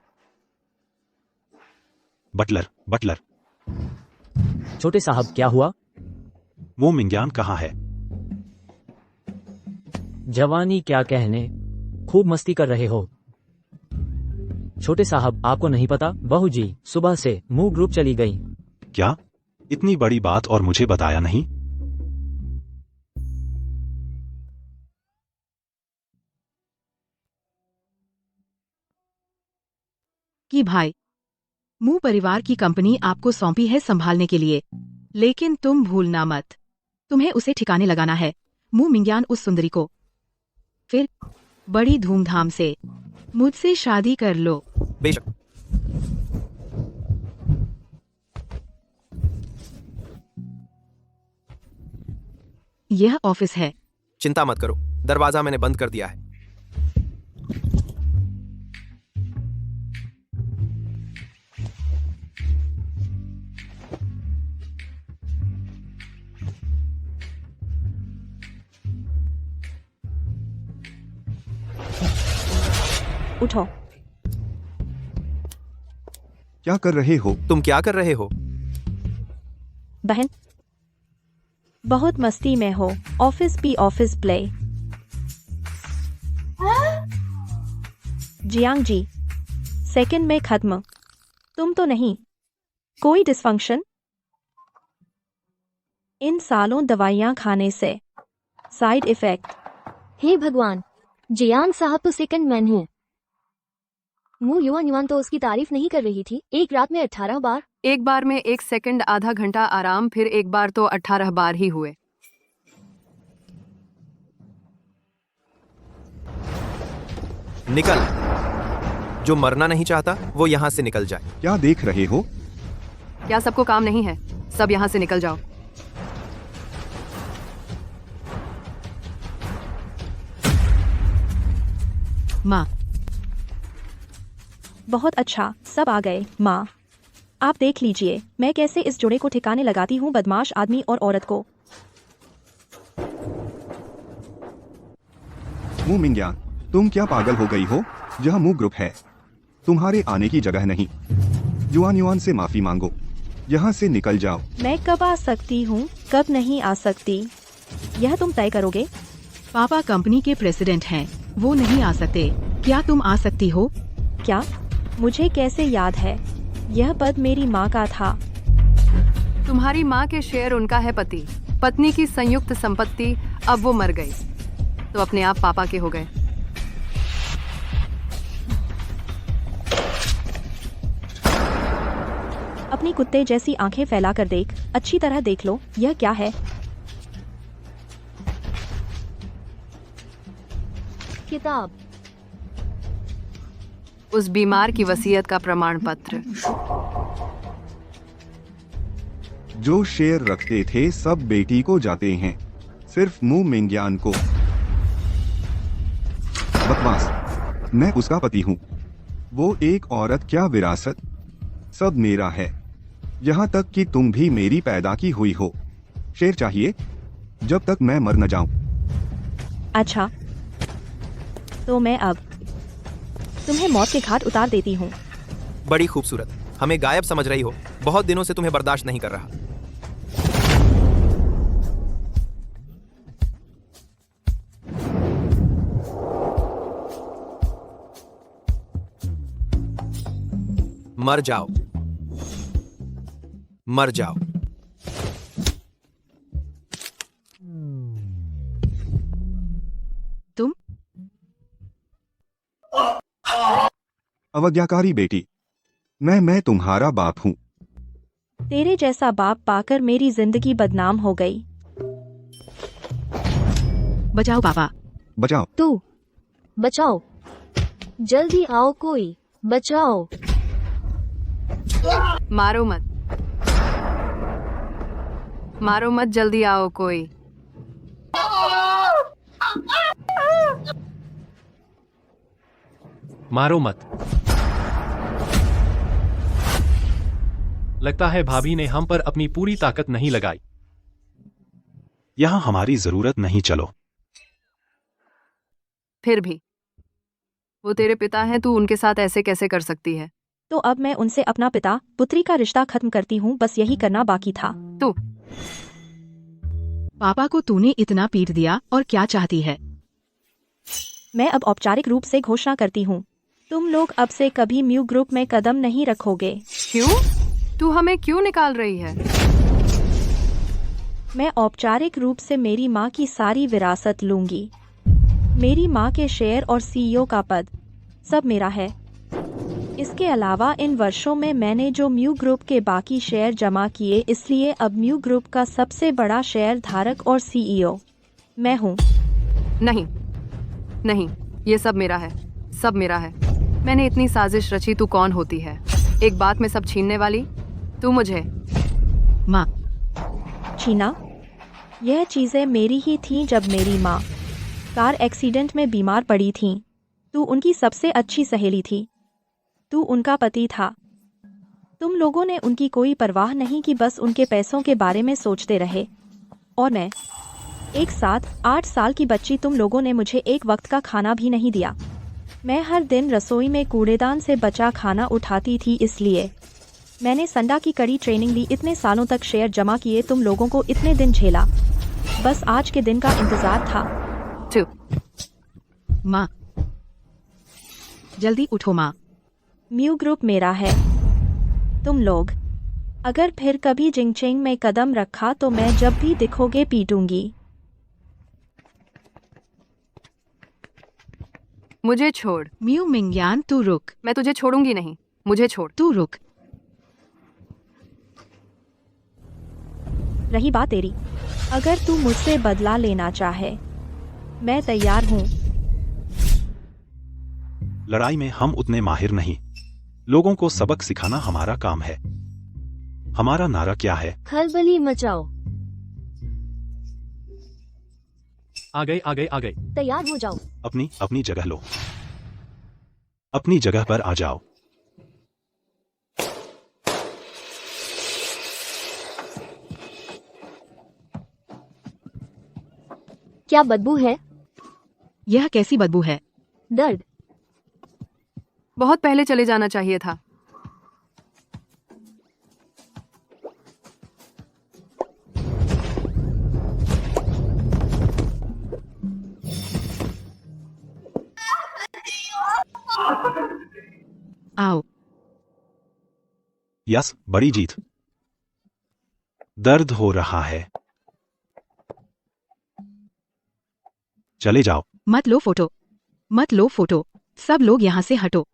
Butler, butler. छोटे साहब, क्या हुआ? मू मिंग्यान कहाँ है? जवानी क्या कहने, खूब मस्ती कर रहे हो। छोटे साहब, आपको नहीं पता, बहू जी सुबह से मू ग्रुप चली गई। क्या? इतनी बड़ी बात और मुझे बताया नहीं? कि भाई, मू परिवार की कंपनी आपको सौंपी है संभालने के लिए, लेकिन तुम भूलना मत, तुम्हें उसे ठिकाने लगाना है। मू मिंग्यान उस सुंदरी को, फिर बड़ी धूमधाम से मुझसे शादी कर लो। बेशक। यह ऑफिस है। चिंता मत करो, दरवाजा मैंने बंद कर दिया है। उठो। क्या कर रहे हो? तुम क्या कर रहे हो? बहन, बहुत मस्ती में हो। ऑफिस भी ऑफिस प्ले। जियांग जी, सेकंड में खत्म। तुम तो नहीं? कोई डिसफंक्शन? इन सालों दवाइयाँ खाने से साइड इफेक्ट। हे भगवान, जियांग साहब तो सेकंड मैन हूँ। मू युआन युआन तो उसकी तारीफ नहीं कर रही थी। एक रात में 18 बार। एक बार में 1 सेकंड आधा घंटा आराम, फिर एक बार तो 18 बार ही हुए। निकल। जो मरना नहीं चाहता वो यहाँ से निकल जाए। क्या देख रहे हो? क्या सबको काम नहीं है? सब यहाँ से निकल जाओ। माँ, बहुत अच्छा, सब आ गए। माँ, आप देख लीजिए मैं कैसे इस जोड़े को ठिकाने लगाती हूँ, बदमाश आदमी और औरत को। मू मिंग्यान, तुम क्या पागल हो गई हो? यह मू ग्रुप है, तुम्हारे आने की जगह नहीं। युआन युआन से माफी मांगो, यहाँ से निकल जाओ। मैं कब आ सकती हूँ, कब नहीं आ सकती, यह तुम तय करोगे। पापा कंपनी के प्रेसिडेंट हैं, वो नहीं आ सकते। क्या तुम आ सकती हो? क्या? मुझे कैसे याद है, यह पद मेरी माँ का था। तुम्हारी माँ के शेयर उनका है पति पत्नी की संयुक्त संपत्ति। अब वो मर गई तो अपने आप पापा के हो गए। अपनी कुत्ते जैसी आंखें फैलाकर देख, अच्छी तरह देख लो, यह क्या है? किताब। उस बीमार की वसीयत का प्रमाण पत्र। जो शेर रखते थे सब बेटी को जाते हैं, सिर्फ मू मिंग्यान को। बकवास, मैं उसका पति हूँ। वो एक औरत, क्या विरासत, सब मेरा है। यहाँ तक कि तुम भी मेरी पैदा की हुई हो। शेर चाहिए जब तक मैं मर न जाऊं। अच्छा, तो मैं अब तुम्हें मौत के घाट उतार देती हूँ। बड़ी खूबसूरत। हमें गायब समझ रही हो? बहुत दिनों से तुम्हें बर्दाश्त नहीं कर रहा। मर जाओ, मर जाओ। तुम अवज्ञाकारी बेटी, मैं तुम्हारा बाप हूँ। तेरे जैसा बाप पाकर मेरी जिंदगी बदनाम हो गई। बचाओ पापा। बचाओ। तू बचाओ, जल्दी आओ, कोई बचाओ। मारो मत, मारो मत, जल्दी आओ कोई। मारो मत। लगता है भाभी ने हम पर अपनी पूरी ताकत नहीं लगाई। यहाँ हमारी जरूरत नहीं, चलो। फिर भी वो तेरे पिता हैं, तू उनके साथ ऐसे कैसे कर सकती है? तो अब मैं उनसे अपना पिता पुत्री का रिश्ता खत्म करती हूँ, बस यही करना बाकी था। तू पापा को तूने इतना पीट दिया और क्या चाहती है? मैं अब औपचारिक रूप से घोषणा करती हूँ, तुम लोग अब से कभी म्यू ग्रुप में कदम नहीं रखोगे। क्यों? तू हमें क्यों निकाल रही है? मैं औपचारिक रूप से मेरी माँ की सारी विरासत लूंगी। मेरी माँ के शेयर और सीईओ का पद सब मेरा है। इसके अलावा इन वर्षों में मैंने जो म्यू ग्रुप के बाकी शेयर जमा किए, इसलिए अब म्यू ग्रुप का सबसे बड़ा शेयर धारक और सीईओ मैं हूँ। नहीं नहीं, ये सब मेरा है, सब मेरा है। मैंने इतनी साजिश रची, तू कौन होती है एक बात में सब छीनने वाली? तू मुझे माँ, छीना? यह चीजें मेरी ही थीं जब मेरी माँ कार एक्सीडेंट में बीमार पड़ी थीं। तू उनकी सबसे अच्छी सहेली थी, तू उनका पति था। तुम लोगों ने उनकी कोई परवाह नहीं की, बस उनके पैसों के बारे में सोचते रहे। और मैं एक साथ 8 साल की बच्ची, तुम लोगों ने मुझे एक वक्त का खाना भी नहीं दिया। मैं हर दिन रसोई में कूड़ेदान से बचा खाना उठाती थी, इसलिए मैंने संडा की कड़ी ट्रेनिंग ली। इतने सालों तक शेयर जमा किए, तुम लोगों को इतने दिन झेला, बस आज के दिन का इंतजार था। माँ, जल्दी उठो माँ। म्यू ग्रुप मेरा है, तुम लोग अगर फिर कभी जिंगचेंग में कदम रखा तो मैं जब भी दिखोगे पीटूंगी। मुझे छोड़। म्यू मिंगयान तू रुक। मैं तुझे छोड़ूंगी नहीं। मुझे छोड़। तू रुक। रही बात तेरी, अगर तू मुझसे बदला लेना चाहे, मैं तैयार हूँ। लड़ाई में हम उतने माहिर नहीं। लोगों को सबक सिखाना हमारा काम है। हमारा नारा क्या है? खलबली मचाओ। आ गए आ गए आ गए। तैयार हो जाओ। अपनी अपनी जगह लो। अपनी जगह पर आ जाओ। क्या बदबू है? यह कैसी बदबू है? दर्द। बहुत पहले चले जाना चाहिए था। आओ। यस, बड़ी जीत। दर्द हो रहा है। चले जाओ। मत लो फोटो। मत लो फोटो। सब लोग यहाँ से हटो।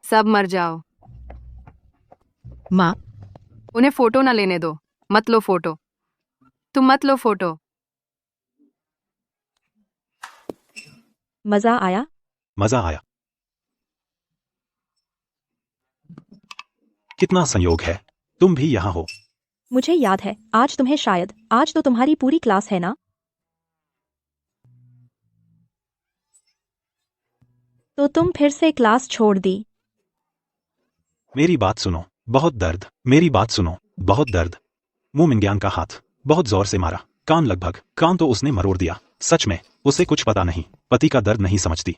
सब मर जाओ। माँ, उन्हें फोटो ना लेने दो। मत लो फोटो। तुम मत लो फोटो। मजा आया? मजा आया। कितना संयोग है, तुम भी यहाँ हो। मुझे याद है, आज तुम्हें शायद, आज तो तुम्हारी पूरी क्लास है ना? तो तुम फिर से क्लास छोड़ दी। मेरी बात सुनो, बहुत दर्द। मेरी बात सुनो, बहुत दर्द। मू मिंगयान का हाथ बहुत जोर से मारा। कान तो उसने मरोड़ दिया। सच में, उसे कुछ पता नहीं। पति का दर्द नहीं समझती।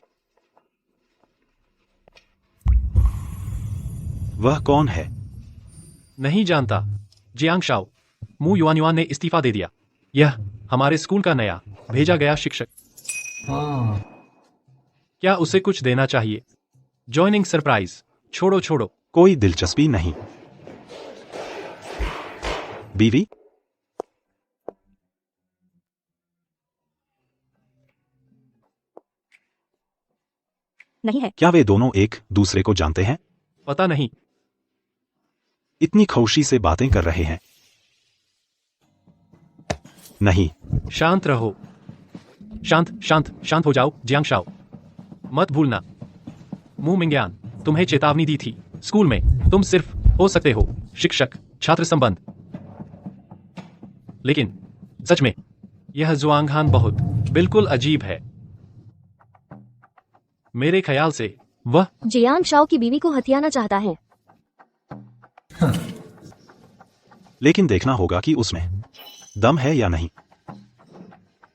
वह कौन है? नहीं जानता। Jiang Shao. मू युआन ने इस्तीफा दे दिया। यह हमारे स्कूल का नया भेजा गया शिक्षक। क्या उसे कुछ देना चाहिए? Joining surprise. छोड़ो छोड़ो। कोई दिलचस्पी नहीं। बीवी? नहीं है। क्या वे दोनों एक दूसरे को जानते हैं? पता नहीं। इतनी खौशी से बातें कर रहे हैं। नहीं। शांत रहो। शांत शांत शांत हो जाओ जियांग शाओ। मत भूलना, मू मिंगयान तुम्हें चेतावनी दी थी। स्कूल में तुम सिर्फ हो सकते हो शिक्षक छात्र संबंध। लेकिन सच में यह जुआंगहान बहुत बिल्कुल अजीब है। मेरे ख्याल से वह जियांग शाओ की बीवी को हथियाना चाहता है। लेकिन देखना होगा कि उसमें दम है या नहीं।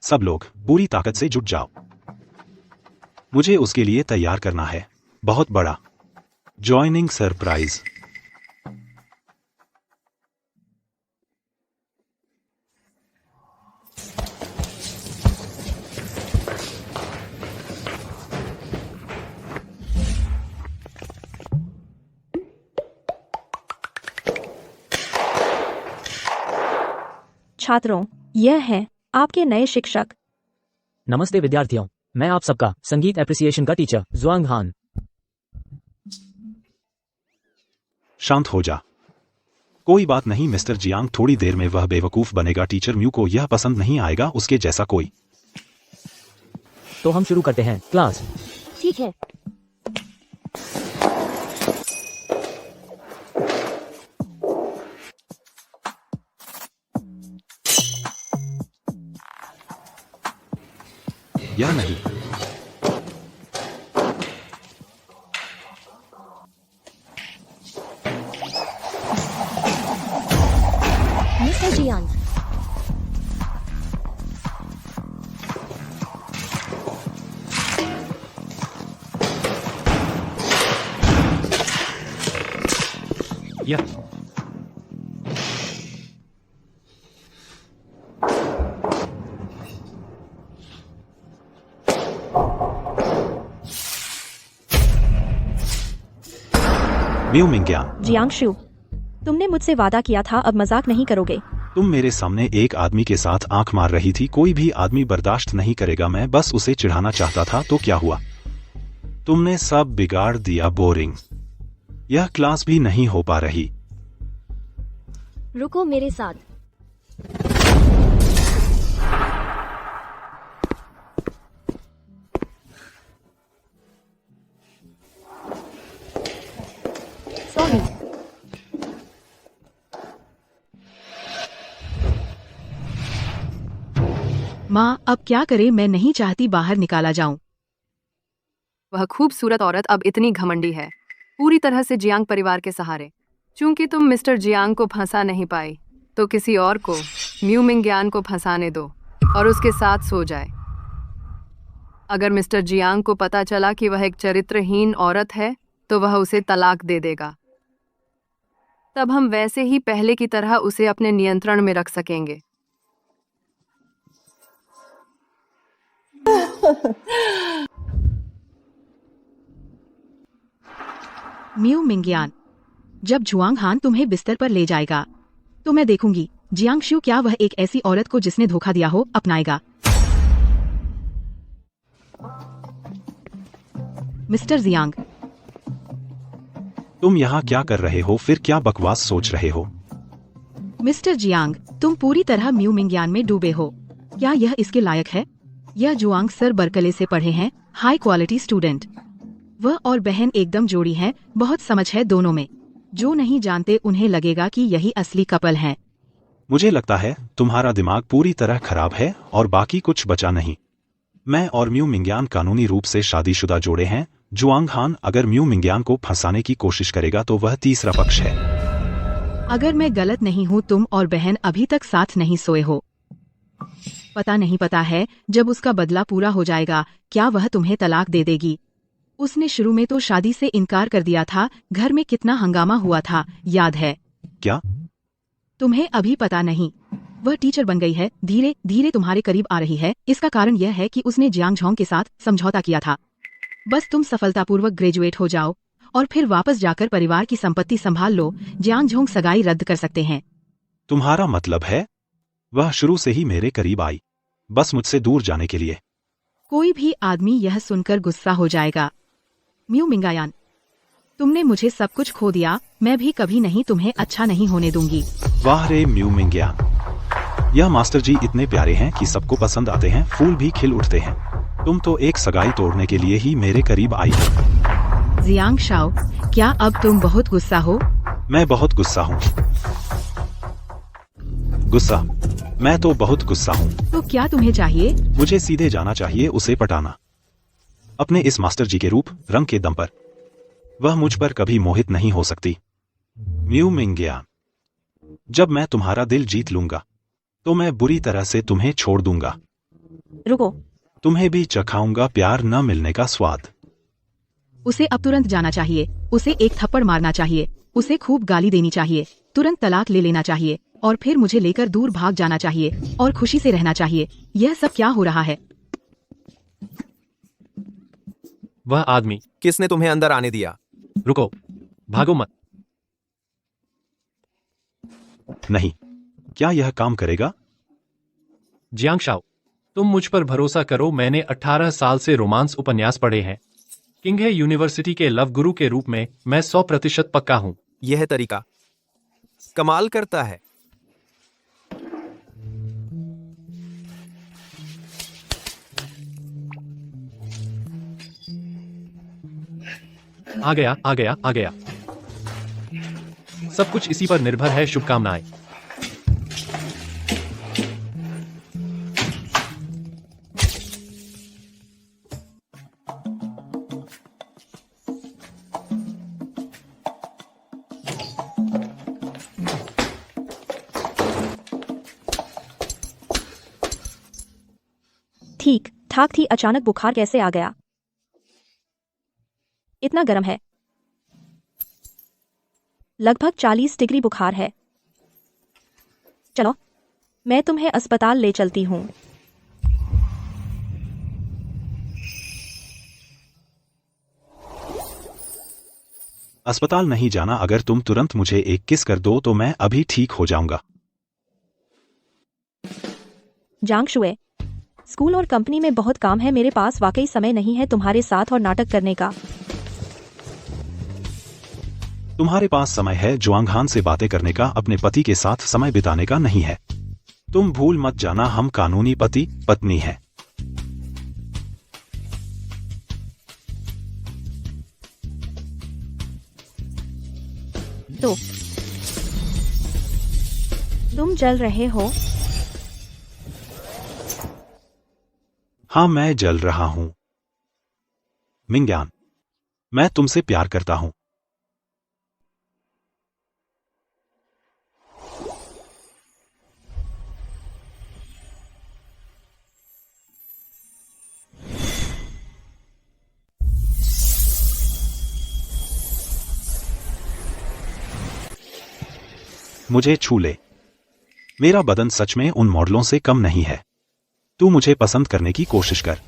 सब लोग पूरी ताकत से जुट जाओ। मुझे उसके लिए तैयार करना है। बहुत बड़ा जॉइनिंग सरप्राइज। छात्रों, यह है आपके नए शिक्षक। नमस्ते विद्यार्थियों, मैं आप सबका संगीत एप्रिसिएशन का टीचर जुआंग हान। शांत हो जा। कोई बात नहीं मिस्टर जियांग, थोड़ी देर में वह बेवकूफ बनेगा। टीचर म्यू को यह पसंद नहीं आएगा, उसके जैसा कोई। तो हम शुरू करते हैं क्लास। ठीक है। या नहीं। मिस्टर जियांग, यह म्यू मिंगयान। जियांग शू, तुमने मुझसे वादा किया था, अब मजाक नहीं करोगे। तुम मेरे सामने एक आदमी के साथ आंख मार रही थी। कोई भी आदमी बर्दाश्त नहीं करेगा। मैं बस उसे चिढ़ाना चाहता था, तो क्या हुआ? तुमने सब बिगाड़ दिया। बोरिंग। यह क्लास भी नहीं हो पा रही। रुको मेरे साथ। सॉरी। माँ, अब क्या करे? मैं नहीं चाहती बाहर निकाला जाऊं। वह खूबसूरत औरत अब इतनी घमंडी है, पूरी तरह से जियांग परिवार के सहारे। चूंकि तुम मिस्टर जियांग को फंसा नहीं पाई, तो किसी और को, म्यू मिंगयान को फंसाने दो और उसके साथ सो जाए। अगर मिस्टर जियांग को पता चला कि वह एक चरित्रहीन औरत है, तो वह उसे तलाक दे देगा। तब हम वैसे ही पहले की तरह उसे अपने नियंत्रण में रख सकेंगे। म्यू मिंगयान, जब जुआंग हान तुम्हें बिस्तर पर ले जाएगा, तो मैं देखूंगी जियांग शू क्या वह एक ऐसी औरत को जिसने धोखा दिया हो अपनाएगा। मिस्टर जियांग, तुम यहाँ क्या कर रहे हो? फिर क्या बकवास सोच रहे हो? मिस्टर जियांग, तुम पूरी तरह म्यू मिंगयान में डूबे हो। क्या यह इसके लायक है? यह जुआंग सर बर्कले से पढ़े हैं, हाई क्वालिटी स्टूडेंट। वह और बहन एकदम जोड़ी हैं, बहुत समझ है दोनों में। जो नहीं जानते उन्हें लगेगा कि यही असली कपल हैं। मुझे लगता है तुम्हारा दिमाग पूरी तरह खराब है और बाकी कुछ बचा नहीं। मैं और म्यू मिंगयान कानूनी रूप से शादीशुदा जोड़े हैं। जुआंग हान अगर म्यू मिंगयान को फंसाने की कोशिश करेगा तो वह तीसरा पक्ष है। अगर मैं गलत नहीं हूँ, तुम और बहन अभी तक साथ नहीं सोए हो। पता नहीं पता है, जब उसका बदला पूरा हो जाएगा, क्या वह तुम्हें तलाक दे देगी? उसने शुरू में तो शादी से इनकार कर दिया था। घर में कितना हंगामा हुआ था, याद है? क्या? तुम्हें अभी पता नहीं? वह टीचर बन गई है, धीरे धीरे तुम्हारे करीब आ रही है। इसका कारण यह है कि उसने जियांग झोंग के साथ समझौता किया था। बस तुम सफलतापूर्वक ग्रेजुएट हो जाओ और फिर वापस जाकर परिवार की संपत्ति संभाल लो। जियांग झोंग सगाई रद्द कर सकते हैं। तुम्हारा मतलब है वह शुरू से ही मेरे करीब आई, बस मुझसे दूर जाने के लिए? कोई भी आदमी यह सुनकर गुस्सा हो जाएगा। म्यू मिंगयान, तुमने मुझे सब कुछ खो दिया। मैं भी कभी नहीं तुम्हें अच्छा नहीं होने दूंगी। वाह रे म्यू मिंगयान, यह मास्टर जी इतने प्यारे हैं कि सबको पसंद आते हैं, फूल भी खिल उठते हैं। तुम तो एक सगाई तोड़ने के लिए ही मेरे करीब आई हो। जियांग शाओ, क्या अब तुम बहुत गुस्सा हो? मैं बहुत गुस्सा हूँ। गुस्सा? मैं तो बहुत गुस्सा हूँ। तो क्या तुम्हें चाहिए? मुझे सीधे जाना चाहिए, उसे पटाना। अपने इस मास्टर जी के रूप रंग के दम पर वह मुझ पर कभी मोहित नहीं हो सकती। म्यू मिंगयान, जब मैं तुम्हारा दिल जीत लूंगा तो मैं बुरी तरह से तुम्हें छोड़ दूंगा। रुको। तुम्हें भी चखाऊंगा प्यार न मिलने का स्वाद। उसे अब तुरंत जाना चाहिए। उसे एक थप्पड़ मारना चाहिए। उसे खूब गाली देनी चाहिए। तुरंत तलाक ले लेना चाहिए और फिर मुझे लेकर दूर भाग जाना चाहिए और खुशी से रहना चाहिए। यह सब क्या हो रहा है? वह आदमी। किसने तुम्हें अंदर आने दिया? रुको, भागो मत। नहीं, क्या यह काम करेगा? जियांग शाओ, तुम मुझ पर भरोसा करो। मैंने 18 साल से रोमांस उपन्यास पढ़े हैं। किंग है यूनिवर्सिटी के लव गुरु के रूप में मैं 100% पक्का हूं। यह तरीका कमाल करता है। आ गया, आ गया, आ गया। सब कुछ इसी पर निर्भर है। शुभकामनाएं। ठीक ठाक थी, अचानक बुखार कैसे आ गया? इतना गर्म है। लगभग 40 डिग्री बुखार है। चलो, मैं तुम्हें अस्पताल ले चलती हूँ। अस्पताल नहीं जाना, अगर तुम तुरंत मुझे एक किस कर दो तो मैं अभी ठीक हो जाऊंगा। जांग शुए, स्कूल और कंपनी में बहुत काम है, मेरे पास वाकई समय नहीं है तुम्हारे साथ और नाटक करने का। तुम्हारे पास समय है जुआंग हान से बातें करने का, अपने पति के साथ समय बिताने का नहीं है। तुम भूल मत जाना, हम कानूनी पति पत्नी हैं। तो तुम जल रहे हो? हाँ, मैं जल रहा हूं। मिंग्यान, मैं तुमसे प्यार करता हूं। मुझे छू ले। मेरा बदन सच में उन मॉडलों से कम नहीं है। तू मुझे पसंद करने की कोशिश कर,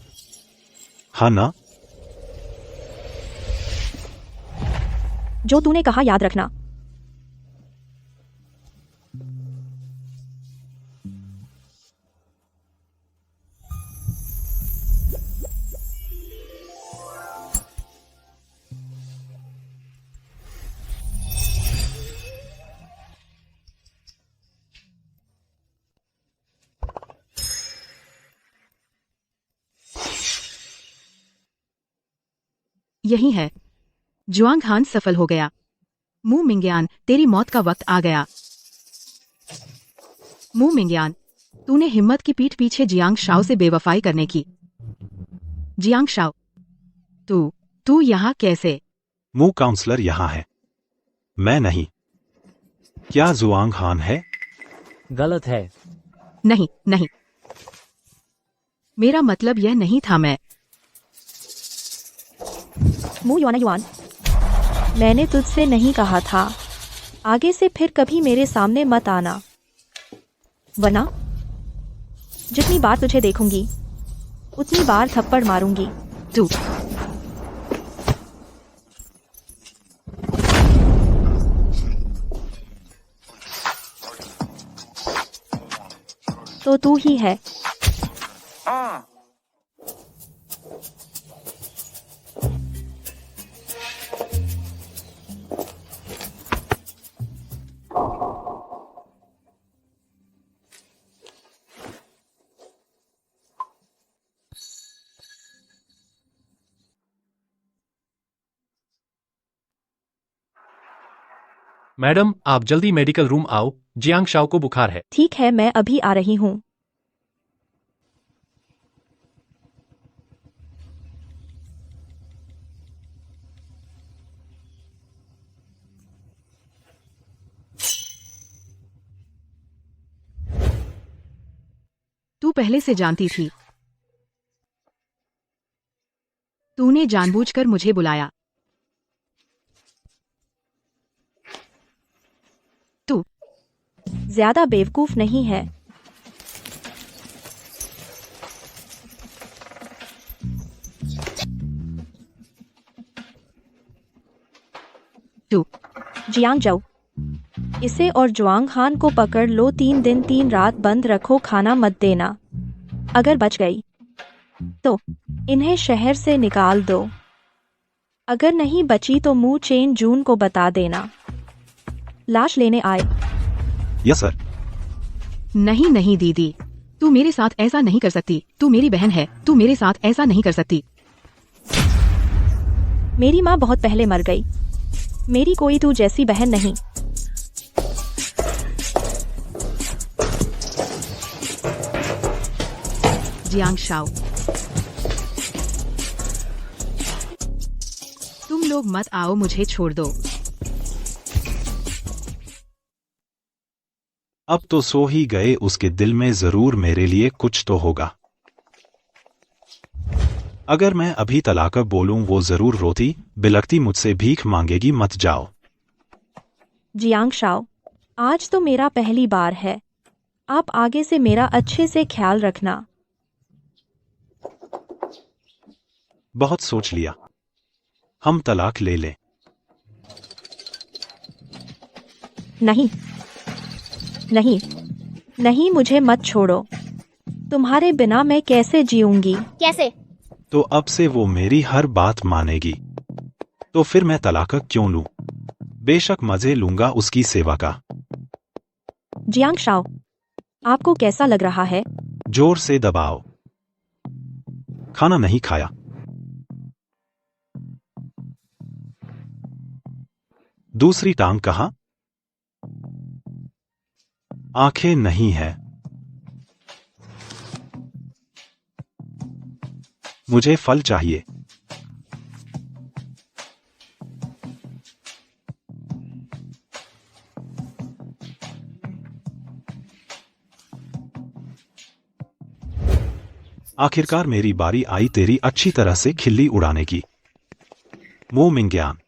हाँ ना? जो तूने कहा याद रखना। यही है। जुआंग हान सफल हो गया। मू मिंग्यान, तेरी मौत का वक्त आ गया। मू मिंग्यान, तूने हिम्मत की पीठ पीछे जियांग शाओ से बेवफाई करने की। जियांग शाओ, तू यहाँ कैसे? मू काउंसलर यहाँ है, मैं नहीं। क्या जुआंग हान है? गलत है। नहीं नहीं, मेरा मतलब यह नहीं था। मैं मू युआना युआन, मैंने तुझसे नहीं कहा था। आगे से फिर कभी मेरे सामने मत आना, वरना जितनी बार तुझे देखूंगी उतनी बार थप्पड़ मारूंगी। तू तो तू ही है। मैडम, आप जल्दी मेडिकल रूम आओ, जियांग शाओ को बुखार है। ठीक है, मैं अभी आ रही हूँ। तू पहले से जानती थी। तूने जानबूझकर मुझे बुलाया। तू ज्यादा बेवकूफ नहीं है। तू जियांग जाओ, इसे और जुआंग हान को पकड़ लो। 3 दिन 3 रात बंद रखो, खाना मत देना। अगर बच गई तो इन्हें शहर से निकाल दो। अगर नहीं बची तो मू चेन जून को बता देना, लाश लेने आए। Yes sir. नहीं नहीं दीदी, तू मेरे साथ ऐसा नहीं कर सकती। तू मेरी बहन है, तू मेरे साथ ऐसा नहीं कर सकती। मेरी माँ बहुत पहले मर गई, मेरी कोई तू जैसी बहन नहीं। जियांग शाओ, तुम लोग मत आओ, मुझे छोड़ दो। अब तो सो ही गए, उसके दिल में जरूर मेरे लिए कुछ तो होगा। अगर मैं अभी तलाक बोलूं वो जरूर रोती बिलखती मुझसे भीख मांगेगी। मत जाओ। जियांग शाओ, आज तो मेरा पहली बार है। आप आगे से मेरा अच्छे से ख्याल रखना। बहुत सोच लिया, हम तलाक ले लें। नहीं नहीं नहीं, मुझे मत छोड़ो। तुम्हारे बिना मैं कैसे जीऊंगी? कैसे? तो अब से वो मेरी हर बात मानेगी। तो फिर मैं तलाक क्यों लूं? बेशक मजे लूंगा उसकी सेवा का। जियांग शाओ, आपको कैसा लग रहा है? जोर से दबाओ। खाना नहीं खाया। दूसरी टांग कहाँ? आंखें नहीं है। मुझे फल चाहिए। आखिरकार मेरी बारी आई तेरी अच्छी तरह से खिल्ली उड़ाने की। मो मिंग्यान,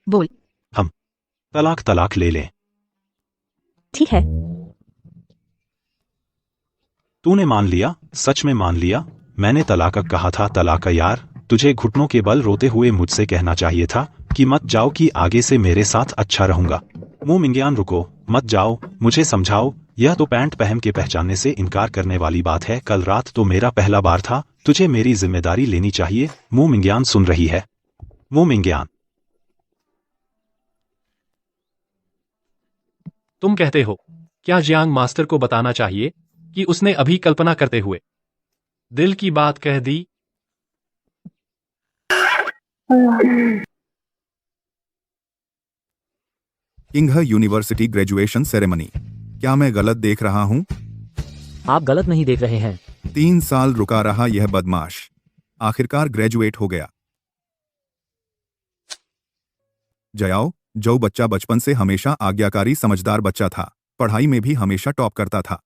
बोल। हम तलाक ले लें। ठीक है। तूने मान लिया? सच में मान लिया? मैंने तलाक कहा था। तलाक यार, तुझे घुटनों के बल रोते हुए मुझसे कहना चाहिए था कि मत जाओ, कि आगे से मेरे साथ अच्छा रहूंगा। मो मिंग्यान रुको, मत जाओ, मुझे समझाओ। यह तो पैंट पहन के पहचानने से इनकार करने वाली बात है। कल रात तो मेरा पहला बार था। तुझे मेरी जिम्मेदारी लेनी चाहिए। मो मिंग्यान सुन रही है? मो मिंग्यान, तुम कहते हो क्या जियांग मास्टर को बताना चाहिए कि उसने अभी कल्पना करते हुए दिल की बात कह दी? King University graduation ceremony. क्या मैं गलत देख रहा हूं? आप गलत नहीं देख रहे हैं। 3 साल रुका रहा यह बदमाश आखिरकार ग्रेजुएट हो गया। जयाओ, जो बच्चा बचपन से हमेशा आज्ञाकारी समझदार बच्चा था, पढ़ाई में भी हमेशा टॉप करता था।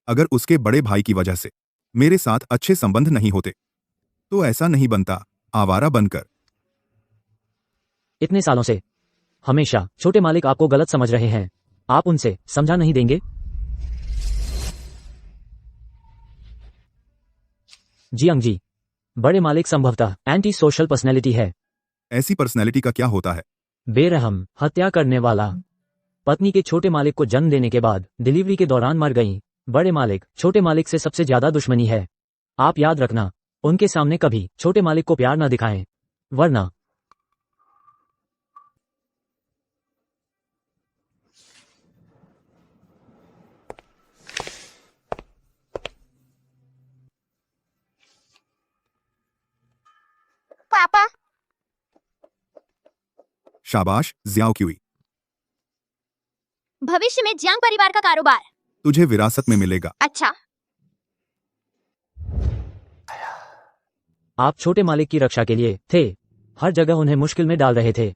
अगर उसके बड़े भाई की वजह से मेरे साथ अच्छे संबंध नहीं होते तो ऐसा नहीं बनता, आवारा बनकर। इतने सालों से हमेशा छोटे मालिक आपको गलत समझ रहे हैं। आप उनसे समझा नहीं देंगे? जियांग जी, बड़े मालिक संभवतः एंटी सोशल पर्सनैलिटी है। ऐसी पर्सनैलिटी का क्या होता है? बेरहम, हत्या करने वाला। पत्नी के छोटे मालिक को जन्म देने के बाद डिलीवरी के दौरान मर गई। बड़े मालिक छोटे मालिक से सबसे ज्यादा दुश्मनी है। आप याद रखना, उनके सामने कभी छोटे मालिक को प्यार न दिखाएं, वरना। पापा। शाबाश जियाओ क्यूई, भविष्य में जियांग परिवार का कारोबार तुझे विरासत में मिलेगा। अच्छा। आप छोटे मालिक की रक्षा के लिए थे, हर जगह उन्हें मुश्किल में डाल रहे थे।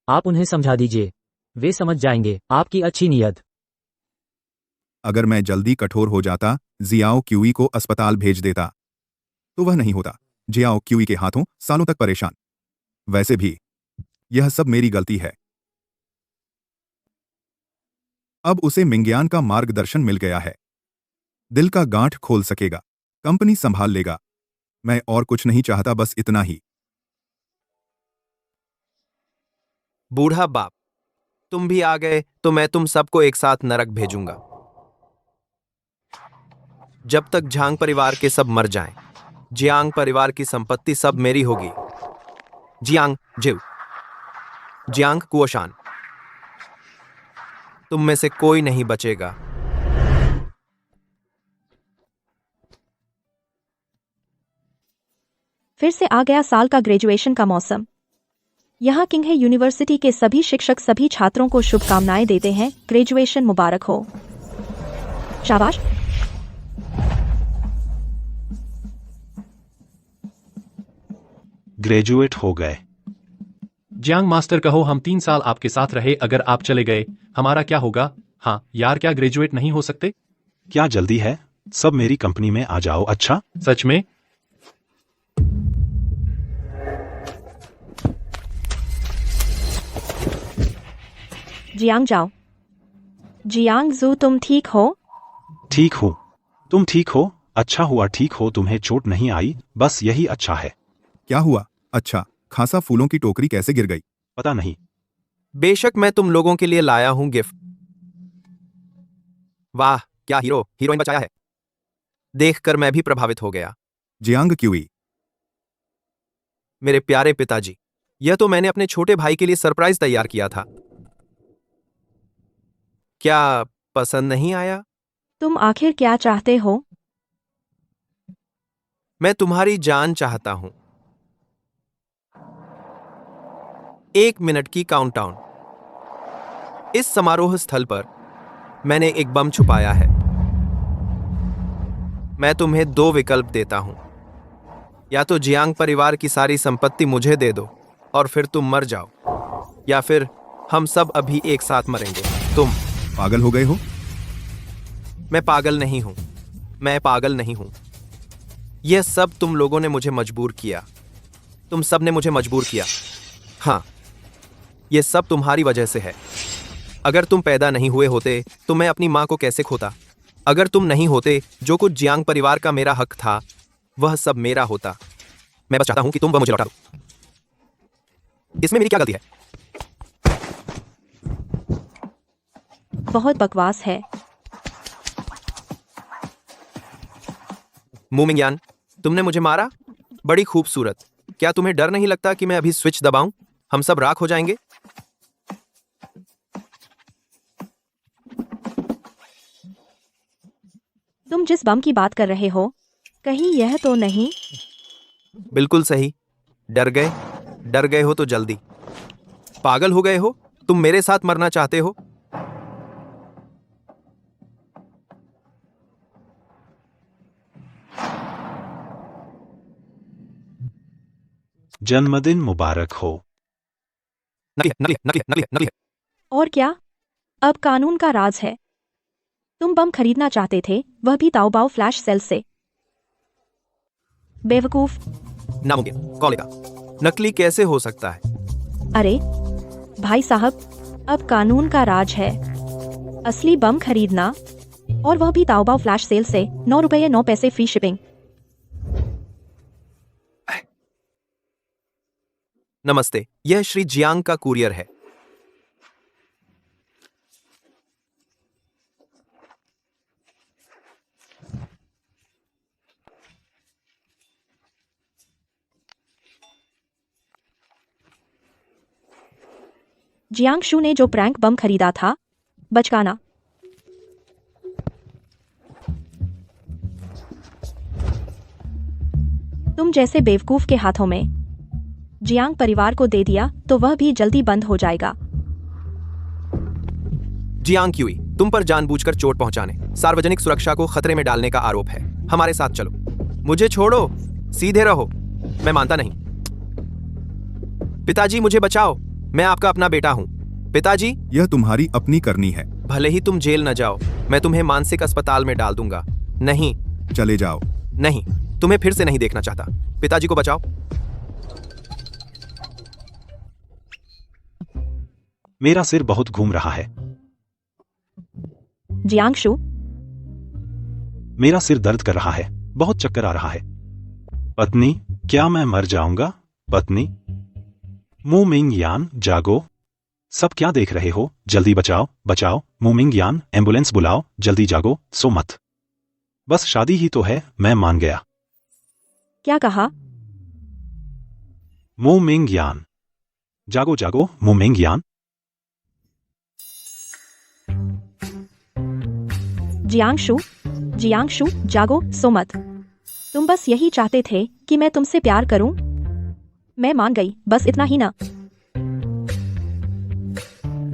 आप उन्हें समझा दीजिए, वे समझ जाएंगे आपकी अच्छी नीयत। अगर मैं जल्दी कठोर हो जाता, जियाओ क्यूई को अस्पताल भेज देता, तो वह नहीं होता। जियाओ क्यूई के हाथों सालों तक परेशान। वैसे भी यह सब मेरी गलती है। अब उसे मिंग्यान का मार्गदर्शन मिल गया है। दिल का गांठ खोल सकेगा, कंपनी संभाल लेगा। मैं और कुछ नहीं चाहता, बस इतना ही। बूढ़ा बाप, तुम भी आ गए तो मैं तुम सबको एक साथ नरक भेजूंगा। जब तक झांग परिवार के सब मर जाएं, जियांग परिवार की संपत्ति सब मेरी होगी। जियांग जिव, जियांग कुओशान, तुम में से कोई नहीं बचेगा। फिर से आ गया साल का ग्रेजुएशन का मौसम। यहाँ किंग यूनिवर्सिटी के सभी शिक्षक सभी छात्रों को शुभकामनाएं देते हैं। ग्रेजुएशन मुबारक हो। शाबाश। ग्रेजुएट हो गए। जियांग मास्टर कहो, हम 3 साल आपके साथ रहे, अगर आप चले गए हमारा क्या होगा? हाँ यार, क्या ग्रेजुएट नहीं हो सकते? क्या जल्दी है? सब मेरी कंपनी में आ जाओ। अच्छा, सच में? जियांग जाओ। जियांग जू, तुम ठीक हो? ठीक हूँ। तुम ठीक हो? अच्छा हुआ ठीक हो, तुम्हें चोट नहीं आई, बस यही अच्छा है। क्या हुआ? अच्छा, खासा फूलों की टोकरी कैसे गिर गई? पता नहीं। बेशक मैं तुम लोगों के लिए लाया हूं गिफ्ट। वाह, क्या हीरोइन बचाया है। देखकर मैं भी प्रभावित हो गया। जियांग क्यूई, मेरे प्यारे पिताजी, यह तो मैंने अपने छोटे भाई के लिए सरप्राइज तैयार किया था। क्या पसंद नहीं आया? तुम आखिर क्या चाहते हो? मैं तुम्हारी जान चाहता हूं। 1 मिनट की काउंटडाउन। इस समारोह स्थल पर मैंने एक बम छुपाया है। मैं तुम्हें 2 विकल्प देता हूं। या तो जियांग परिवार की सारी संपत्ति मुझे दे दो और फिर तुम मर जाओ, या फिर हम सब अभी एक साथ मरेंगे। तुम पागल हो गए हो? मैं पागल नहीं हूं। मैं पागल नहीं हूं। यह सब तुम लोगों ने मुझे मजबूर किया। तुम सब ने मुझे मजबूर किया। हाँ, यह सब तुम्हारी वजह से है। अगर तुम पैदा नहीं हुए होते तो मैं अपनी मां को कैसे खोता? अगर तुम नहीं होते, जो कुछ जियांग परिवार का मेरा हक था वह सब मेरा होता। मैं बस चाहता हूं कि तुम वह मुझे लौटा दो। इसमें मेरी क्या गलती है? बहुत बकवास है। मू मिंगयान, तुमने मुझे मारा? बड़ी खूबसूरत। क्या तुम्हें डर नहीं लगता कि मैं अभी स्विच दबाऊं? हम सब राख हो जाएंगे। तुम जिस बम की बात कर रहे हो, कहीं यह तो नहीं? बिल्कुल सही। डर गए हो तो जल्दी। पागल हो गए हो? तुम मेरे साथ मरना चाहते हो? जन्मदिन मुबारक हो। नकली है। और क्या? अब कानून का राज है। तुम बम खरीदना चाहते थे, वह भी ताओबाओ फ्लैश सेल से। बेवकूफ। नामुमकिन। कॉलेगा नकली कैसे हो सकता है? अरे भाई साहब, अब कानून का राज है। असली बम खरीदना, और वह भी ताओबाओ फ्लैश सेल से, 9 रुपये 9 पैसे फ्री शिपिंग। नमस्ते, यह श्री जियांग का कुरियर है। जियांगशु ने जो प्रैंक बम खरीदा था, बचकाना। तुम जैसे बेवकूफ के हाथों में जियांग परिवार को दे दिया तो वह भी जल्दी बंद हो जाएगा। जियांग क्यूई, तुम पर जानबूझकर चोट पहुंचाने, सार्वजनिक सुरक्षा को खतरे में डालने का आरोप है। हमारे साथ चलो। मुझे छोड़ो, सीधे रहो। मैं मानता नहीं। पिताजी मुझे बचाओ, मैं आपका अपना बेटा हूं। पिताजी, यह तुम्हारी अपनी करनी है। भले ही तुम जेल न जाओ, मैं तुम्हें मानसिक अस्पताल में डाल दूंगा। नहीं। चले जाओ। नहीं, तुम्हें फिर से नहीं देखना चाहता। पिताजी को बचाओ। मेरा सिर बहुत घूम रहा है। जियांगशु, मेरा सिर दर्द कर रहा है। बहुत चक्कर आ रहा है। पत्नी, क्या मैं मर जाऊंगा? पत्नी, मू मिंगयान, जागो। सब क्या देख रहे हो? जल्दी बचाओ, बचाओ। मू मिंगयान, एम्बुलेंस बुलाओ, जल्दी जागो, सो मत। बस शादी ही तो है, मैं मान गया। क्या कहा? मू मिंगयान, जागो जागो, मू मिंगयान। जियांगशु, जियांगशु, जागो, सो मत। तुम बस यही चाहते थे कि मैं तुमसे प्यार करूं? मैं मान गई, बस इतना ही ना।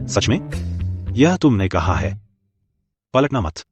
सच में? यह तुमने कहा है। पलटना मत।